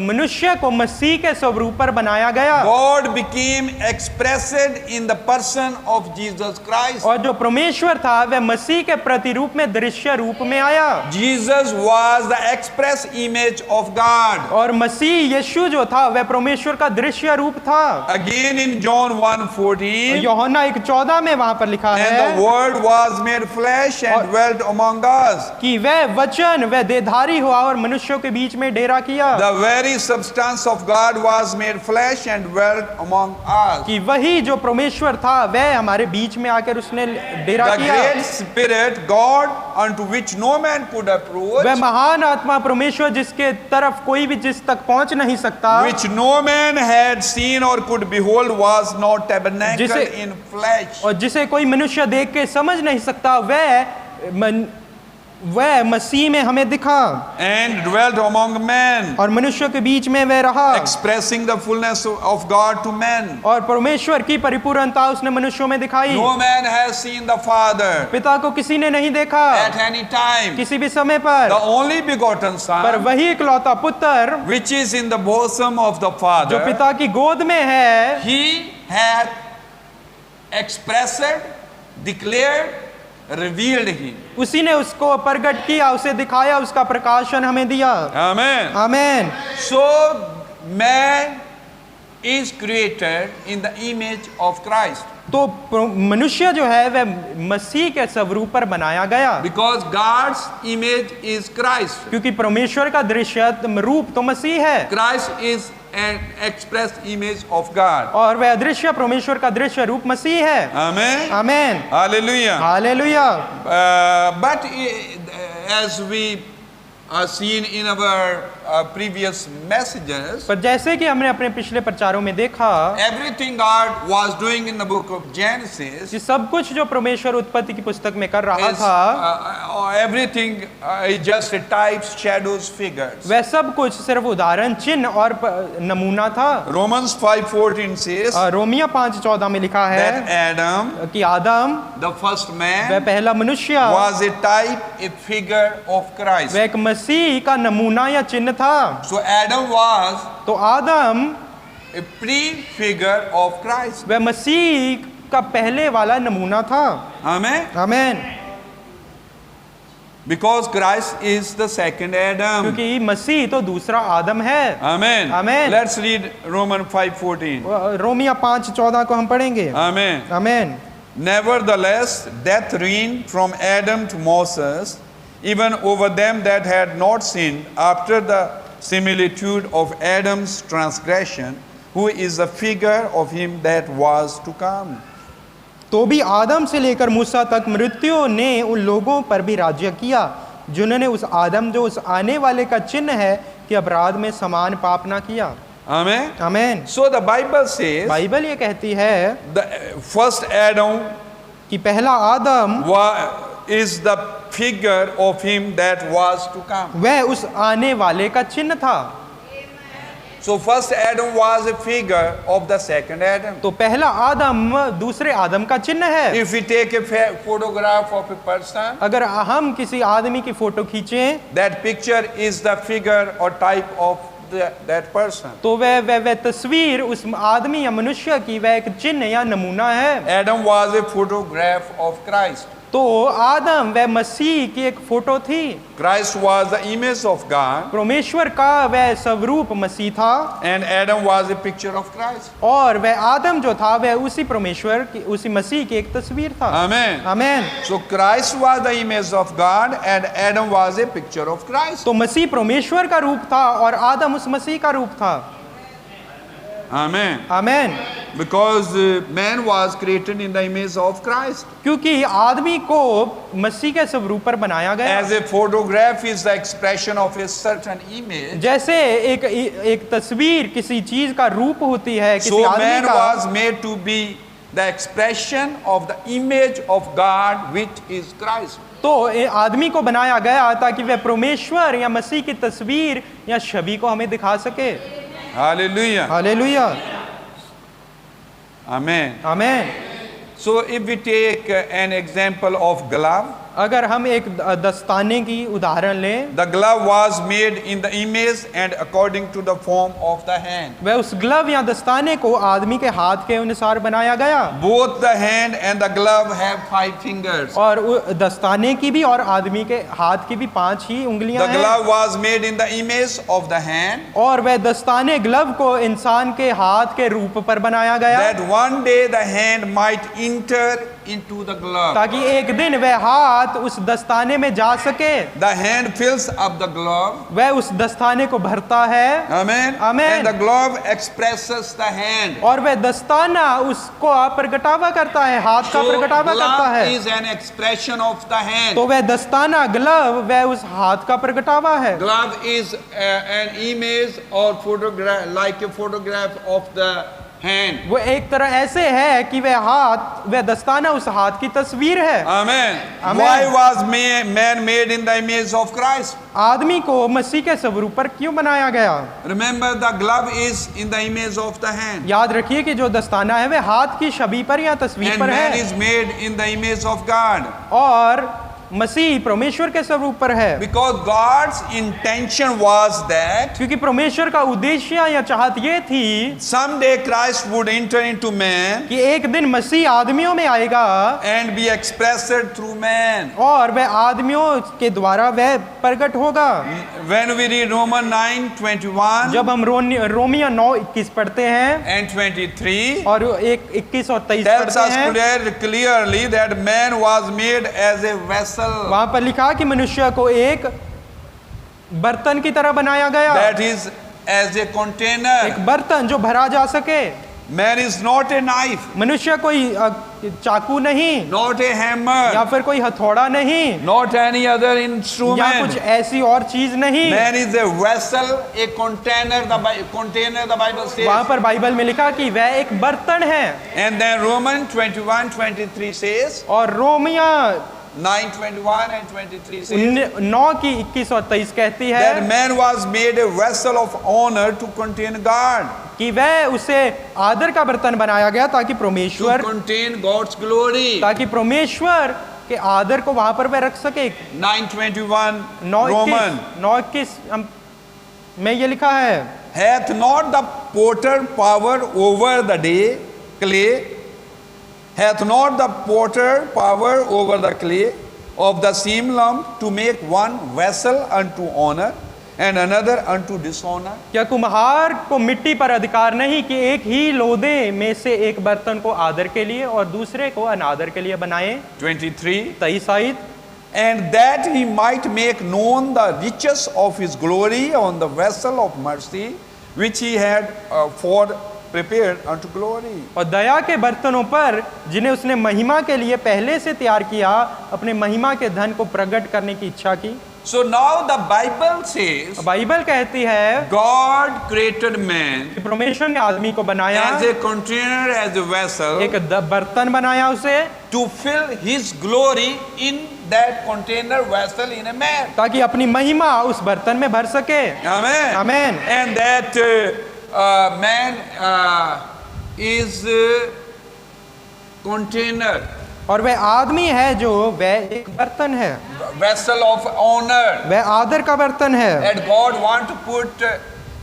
मनुष्य को मसीह के स्वरूप पर बनाया गया। God became expressed in the person of Jesus Christ. और जो परमेश्वर था वह मसीह के प्रतिरूप में दृश्य रूप में आया। Jesus was the express image of God. और मसीह यीशु जो था वह परमेश्वर का दृश्य रूप था। Again in John 1:14, यूहन्ना 1:14 में वहां पर लिखा and है the word was made flesh and dwelt among us. कि वह वचन वह देहधारी हुआ और मनुष्यों के बीच में डेरा किया। The very substance of God was made flesh and dwelt among us. कि वही जो परमेश्वर था वह हमारे बीच में आकर उसने डेरा The किया। great spirit, God, unto which no man could approach, वह महान आत्मा परमेश्वर जिसके तरफ कोई भी जिस तक पहुंच नहीं सकता, which no man had seen or could behold, was not tabernacled in flesh. और जिसे कोई मनुष्य देख के समझ नहीं सकता वह मसीह में हमें दिखा And dwelt among men, और मनुष्य के बीच में वह रहा, expressing the fullness of God to men. और परमेश्वर की परिपूर्णता उसने मनुष्यों में दिखाई। No man has seen the Father पिता को किसी ने नहीं देखा at any time. किसी भी समय पर, The only begotten पर Son, वही इकलौता पुत्र which is in the bosom of the जो Father, पिता की गोद में है, he hath expressed, declared, revealed him. उसी ने उसको प्रकट किया, उसे दिखाया, उसका प्रकाशन हमें दिया। Amen. Amen. So man is created in the image of Christ. तो मनुष्य जो है वह मसीह के स्वरूप पर बनाया गया, Because God's image is Christ. क्योंकि परमेश्वर का दृश्य रूप तो मसीह है Christ is an express image of God. और वह दृश्य परमेश्वर का दृश्य रूप मसीह है। Amen. Amen. Hallelujah. Hallelujah. But as we are seen in our previous messages, पर जैसे कि हमने अपने पिछले प्रचारों में देखा everything God was doing in the book of Genesis कि सब कुछ जो परमेश्वर उत्पत्ति की पुस्तक में कर रहा is था everything is just types, shadows, figures. वह सब कुछ सिर्फ उदाहरण चिन्ह और नमूना था। Romans 5:14 says रोमिया 5:14 में लिखा that है Adam, कि आदम the first वह man, पहला मनुष्य was a type, a figure of Christ. वह एक मसीह का नमूना या चिन्ह था। So Adam was तो आदम a prefigure of Christ. वह मसीह का पहले वाला नमूना था। Amen. Amen. Because Christ is the second Adam. क्योंकि मसीह तो दूसरा आदम है। Amen. Amen. Let's read Romans 5:14. रोमिया 5:14 को हम पढ़ेंगे। Amen. Amen. Nevertheless, death reigned from Adam to Moses, even over them that had not sinned, after the similitude of Adam's transgression, who is the figure of him that was to come. तो भी आदम से लेकर मूसा तक मृत्यु ने उन लोगों पर भी राज्य किया जिन्होंने उस आदम जो उस आने वाले का चिन्ह है कि अपराध में समान पाप ना किया। Amen. Amen. So the Bible says Bible ये कहती है the first Adam कि पहला आदम is the figure of him that was to come. वह उस आने वाले का चिन्ह था। So first Adam was a figure of the second Adam. तो पहला आदम दूसरे आदम का चिन्ह है। If we take a photograph of a person, अगर हम किसी आदमी की फोटो खींचें that picture is the figure or type of that person. तो वह तस्वीर उस आदमी या मनुष्य की वह एक चिन्ह या नमूना है। Adam was a photograph of Christ. तो आदम वह मसीह की एक फोटो थी। Christ was the image of God, परमेश्वर का वह स्वरूप मसीह था and Adam was a picture of Christ. और वह आदम जो था वह उसी परमेश्वर की, उसी मसीह की एक तस्वीर था। Amen. आमीन। So Christ was the image of God, and Adam was a picture of Christ. तो मसीह परमेश्वर का रूप था और आदम उस मसीह का रूप था। Amen. आमीन। Because man was created in the image of Christ. क्योंकि आदमी को मसीह के स्वरूप पर बनाया गया। As a photograph is the expression of a certain image, जैसे एक तस्वीर किसी चीज का रूप होती है, किसी so आदमी man का, was made to be the expression of the image of God, which is Christ. तो आदमी को बनाया गया ताकि वह परमेश्वर या मसीह की तस्वीर या छवि को हमें दिखा सके। Hallelujah. हालेलुया। Amen. आमीन। So if we take an example of glove, अगर हम एक दस्ताने की उदाहरण लें, the glove was made in the image and according to the form of the hand. वह उस ग्लव या दस्ताने को आदमी के हाथ के अनुसार बनाया गया। Both the hand and the glove have 5 fingers. और दस्ताने की भी और आदमी के हाथ की भी 5 ही उंगलियां The हैं। glove was made in the image of the hand, और वह दस्ताने ग्लव को इंसान के हाथ के रूप पर बनाया गया that one day the hand might enter into the glove. ताकि एक दिन वह हाथ उस दस्ताने में जा सके। The hand fills up the glove. वह उस दस्ताने को भरता है। Amen. Amen. And the glove expresses the hand. और वह दस्ताना उसको प्रगटावा करता है, हाथ का So प्रगटावा करता glove है। is an expression of the hand. तो वह दस्ताना ग्लव वह उस हाथ का प्रगटावा है। Glove is an image or photograph, like a photograph of the hand. वो एक तरह ऐसे है कि वह हाथ, वह दस्ताना उस हाथ की तस्वीर है। Amen. Amen. Why was man made in the image of Christ? आदमी को मसीह के स्वरूप पर क्यों बनाया गया? Remember, the glove is in the image of the hand, याद रखिए कि जो दस्ताना है वह हाथ की छवि पर या तस्वीर and पर man है is made in the image of God. और मसीह परमेश्वर के स्वरूप पर है। Because God's intention was that क्योंकि परमेश्वर का उद्देश्य या चाहत ये थी someday Christ would enter into man कि एक दिन मसीह आदमियों में आएगा and be expressed through man. और वह आदमियों के द्वारा वह प्रकट होगा। When we read Romans 9:21 जब हम रोमियो 9:21 पढ़ते हैं and 23, और 21 और 23 tells पढ़ते us हैं, clearly that man was made as a vessel. वहां पर लिखा कि मनुष्य को एक बर्तन की तरह बनाया गया। That is as a container. एक बर्तन जो भरा जा सके। Man is not a knife, मनुष्य कोई चाकू नहीं, not a या hammer, फिर कोई हथौड़ा नहीं, not any other या instrument. कुछ ऐसी और चीज नहीं। Man is a vessel, a container. The Bible says. वहां पर बाइबल में लिखा कि वह एक बर्तन है। And then Romans 21:23 says, और रोमिया 9:21 and 23 says 9 की 21 और 23 कहती है that man was made a vessel of honor to contain God, कि वह उसे आदर का बर्तन बनाया गया ताकि to परमेश्वर contain God's glory. ताकि परमेश्वर के आदर को वहां पर वह रख सके। 9:21 9 Roman. 21 में ये लिखा है, Hath not the potter power over the clay? Hath not the potter power over the clay of the same lump to make one vessel unto honor and another unto dishonor? क्या कुम्हार को मिट्टी पर अधिकार नहीं कि एक ही लोदे में से एक बर्तन को आदर के लिए और दूसरे को अनादर के लिए बनाए? 23. 23 आयत। And that he might make known the riches of his glory on the vessel of mercy which he had prepared unto glory. और दया के बर्तनों पर जिन्हें उसने महिमा के लिए पहले से तैयार किया, अपने महिमा के धन को प्रकट करने की इच्छा की। So now the Bible says Bible कहती है God created man कि परमेश्वर ने आदमी को बनाया, as a container, as a vessel, एक बर्तन बनाया उसे to fill his glory in that container vessel in a man. ताकि अपनी महिमा उस बर्तन में भर सके। Amen. Amen. And that man is container, और वह आदमी है जो वह एक बर्तन है, vessel of honor. वह आदर का बर्तन है। That God want to put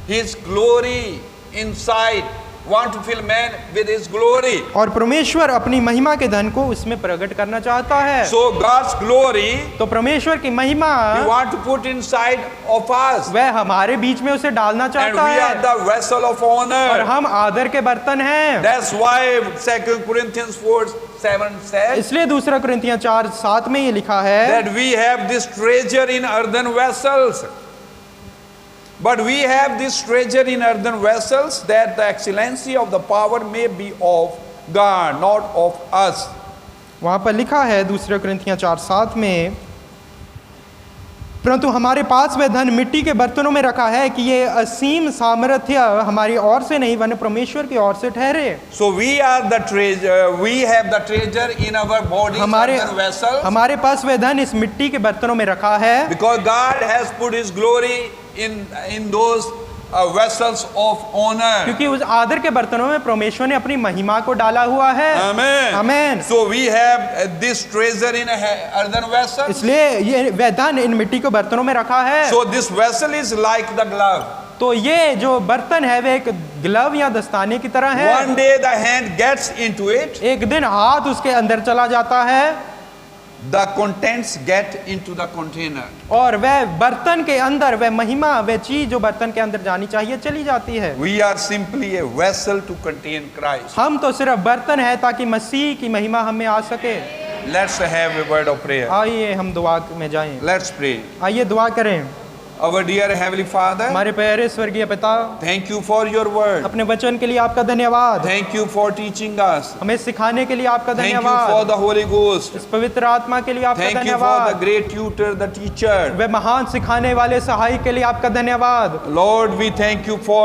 his glory inside want to fill man with his glory. और परमेश्वर अपनी महिमा के धन को उसमें प्रकट करना चाहता है। So God's glory, तो परमेश्वर की महिमा He want to put inside of us. वह हमारे बीच में उसे डालना And चाहता we are है the vessel of और honor. हम आदर के बर्तन हैं। That's why 2 Corinthians 4:7 says इसलिए 2 कुरिन्थियों 4:7 में ये लिखा है that we have this treasure in earthen vessels. But we have this treasure in earthen vessels that the excellency of the power may be of God, not of us. वहां पर लिखा है 2 कुरिन्थियों 4:7 में, परंतु हमारे पास वह धन मिट्टी के बर्तनों में रखा है कि ये असीम सामर्थ्य हमारी ओर से नहीं वरन परमेश्वर की ओर से ठहरे। So we are the treasure. We have the treasure in our bodies, earthen vessels, हमारे पास वह धन इस मिट्टी के बर्तनों में रखा है because God has put His glory in those vessels of honor. क्योंकि उस आदर के बर्तनों में परमेश्वर ने अपनी महिमा को डाला हुआ है। Amen. आमीन। So we have this treasure in earthen vessels. इसलिए ये वह धन इन मिट्टी के बर्तनों में रखा है। So this vessel is like the glove. तो ये जो बर्तन है वे एक ग्लव या दस्ताने की तरह है। One day the hand gets into it, एक दिन हाथ उसके अंदर चला जाता है the contents get into the container. और वह बर्तन के अंदर वह महिमा वह चीज जो बर्तन के अंदर जानी चाहिए चली जाती है। We are simply a vessel to contain Christ. हम तो सिर्फ बर्तन है ताकि मसीह की महिमा हमें आ सके। Let's have a word of prayer. आइए हम दुआ में जाएं। Let's pray. आइए दुआ करें। Our dear Heavenly Father, हमारे प्यारे स्वर्गीय पिता, thank you for your word. अपने वचन के लिए आपका धन्यवाद। Thank you for teaching us. हमें सिखाने के लिए आपका Thank you for धन्यवाद। the Holy Ghost. इस पवित्र आत्मा के लिए आपका Thank you for the धन्यवाद। great tutor, the teacher. वह महान सिखाने वाले सहायक के लिए आपका धन्यवाद। Lord, we thank you for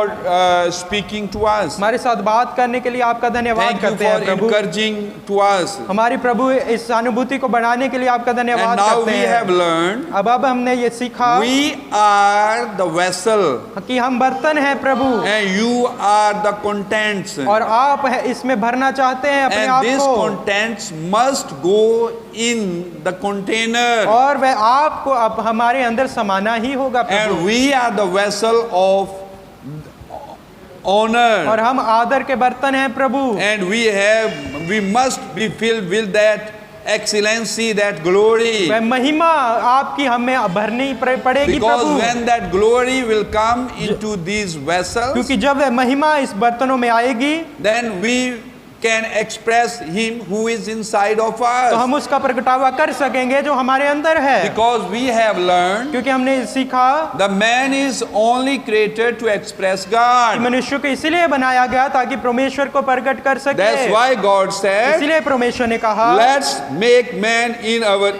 speaking to us. हमारे साथ बात करने के लिए आपका धन्यवाद Thank you करते हैं for Prabhu. encouraging to us. हमारी प्रभु इस अनुभूति को बढ़ाने के लिए आपका And धन्यवाद now करते we have हैं। learned अब हमने ये सीखा we are the vessel कि हम बर्तन हैं प्रभु and you are the contents. और आप इसमें भरना चाहते हैं अपने And आप these को contents must go in the container. और वह आपको अब हमारे अंदर समाना ही होगा And Prabhu. we are the vessel of honor. और हम आदर के बर्तन हैं प्रभु And we must be filled with that excellency, that glory. वह महिमा आपकी हमें भरनी पड़ेगी Because Prabhu when that glory will come into these vessels, क्योंकि जब वह महिमा इस बर्तनों में आएगी then we can express Him who is inside of तो us. हम उसका प्रगटावा कर सकेंगे जो हमारे अंदर है Because we have learned क्योंकि हमने सीखा the man is only created to express कि God. मनुष्य को इसलिए बनाया गया ताकि परमेश्वर को प्रकट कर सके। That's why God said, इसलिए परमेश्वर ने कहा let's make man in our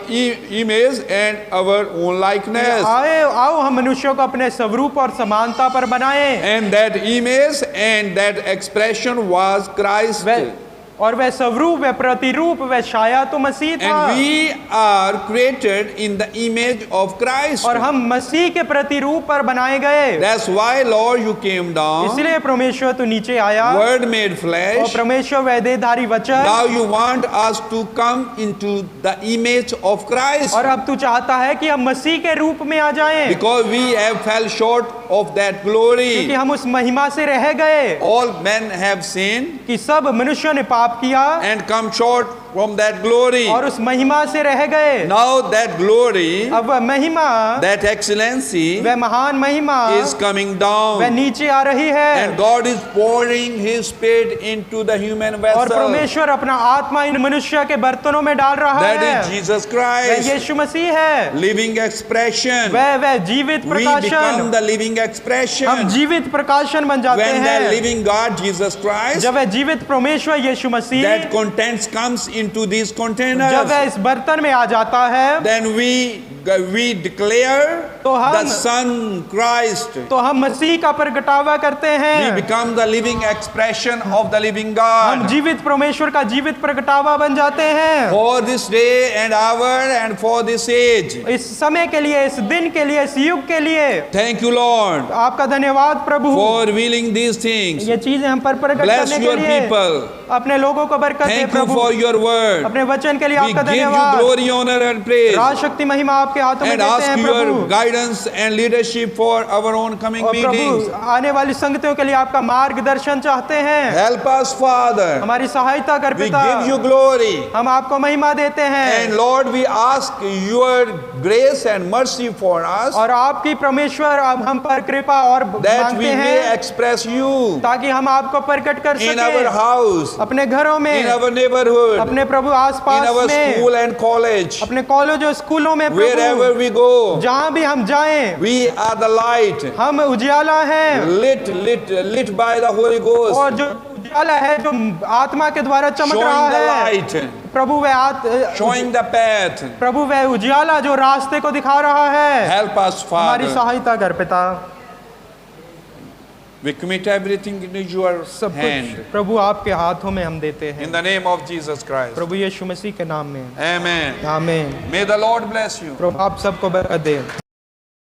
image and our own likeness. आओ हम मनुष्यों को अपने स्वरूप और समानता पर बनाएं। And that image and that expression was Christ. और वह स्वरूप वह प्रतिरूप वह छाया तो मसीह था And we are created in the image of Christ. और हम मसीह के प्रतिरूप पर बनाए गए। That's why, Lord, you came down. इसलिए परमेश्वर तू नीचे आया Word made और flesh. परमेश्वर वह देहधारी वचन Now you want us to come into the image of Christ. और अब तू चाहता है कि हम मसीह के रूप में आ जाएं Because we have fell short of that क्योंकि glory. हम उस महिमा से रह गए All men have sinned कि सब मनुष्यों ने पाप किया and come short from that glory. और उस महिमा से रह गए। Now that glory, अब वह महिमा that excellency वह महान महिमा is coming वह down. नीचे आ रही है And God is pouring His Spirit into the human और vessel. परमेश्वर अपना आत्मा इन मनुष्य के बर्तनों में डाल रहा That है। is Jesus वह Christ. यीशु मसीह है। Living expression. वह जीवित We become प्रकाशन। the living हम expression. जीवित प्रकाशन बन जाते When the हैं living God, Jesus Christ, जब वह जीवित परमेश्वर यीशु मसीह that contents comes into these जब containers, वह इस बर्तन में आ जाता है then we declare तो हम- the Son Christ. तो हम मसीह का प्रगटावा करते We हैं। become the living expression of the living हम God. जीवित परमेश्वर का जीवित प्रगटावा बन जाते हैं For this day and hour and for this age. इस समय के लिए इस दिन के लिए इस युग के लिए। Thank you, Lord, आपका धन्यवाद प्रभु for revealing these things. ये चीजें हम पर प्रकट Bless करने के your लिए people. अपने लोगों को बरकत दे Thank you Prabhu. for your word. अपने वचन के लिए We आपका give you धन्यवाद। glory, honor, and praise. राज शक्ति महिमा आपके हाथों में And देते ask हैं your Prabhu. guidance and leadership for our own coming और meetings. प्रभु आने वाली संगतियों के लिए आपका मार्गदर्शन चाहते हैं। Help us, Father. हमारी सहायता कर We पिता। give you glory. हम आपको महिमा देते हैं And Lord, we ask your grace and mercy for us, और आपकी परमेश्वर अब हम पर कृपा और that we मांगते may हैं express you ताकि हम आपको प्रकट कर in our सकें house, अपने घरों in में, our neighborhood, अपने प्रभु in आसपास our में, school and college, अपने कॉलेजों स्कूलों में wherever प्रभु we go. जहाँ भी हम जाएं We are the light, हम उजियाला हैं lit by the Holy Ghost, और जो उजियाला है जो आत्मा के द्वारा चमक showing रहा the है light, Prabhu showing the path. प्रभु वह उजियाला जो रास्ते को दिखा रहा है। Help us, हमारी Father. सहायता कर पिता। We commit everything into your सब hand. कुछ प्रभु आपके हाथों में हम देते हैं In the name of Jesus Christ. प्रभु यीशु मसीह के नाम में Amen. आमीन। May the Lord bless you. प्रभु आप सबको बरकत दे।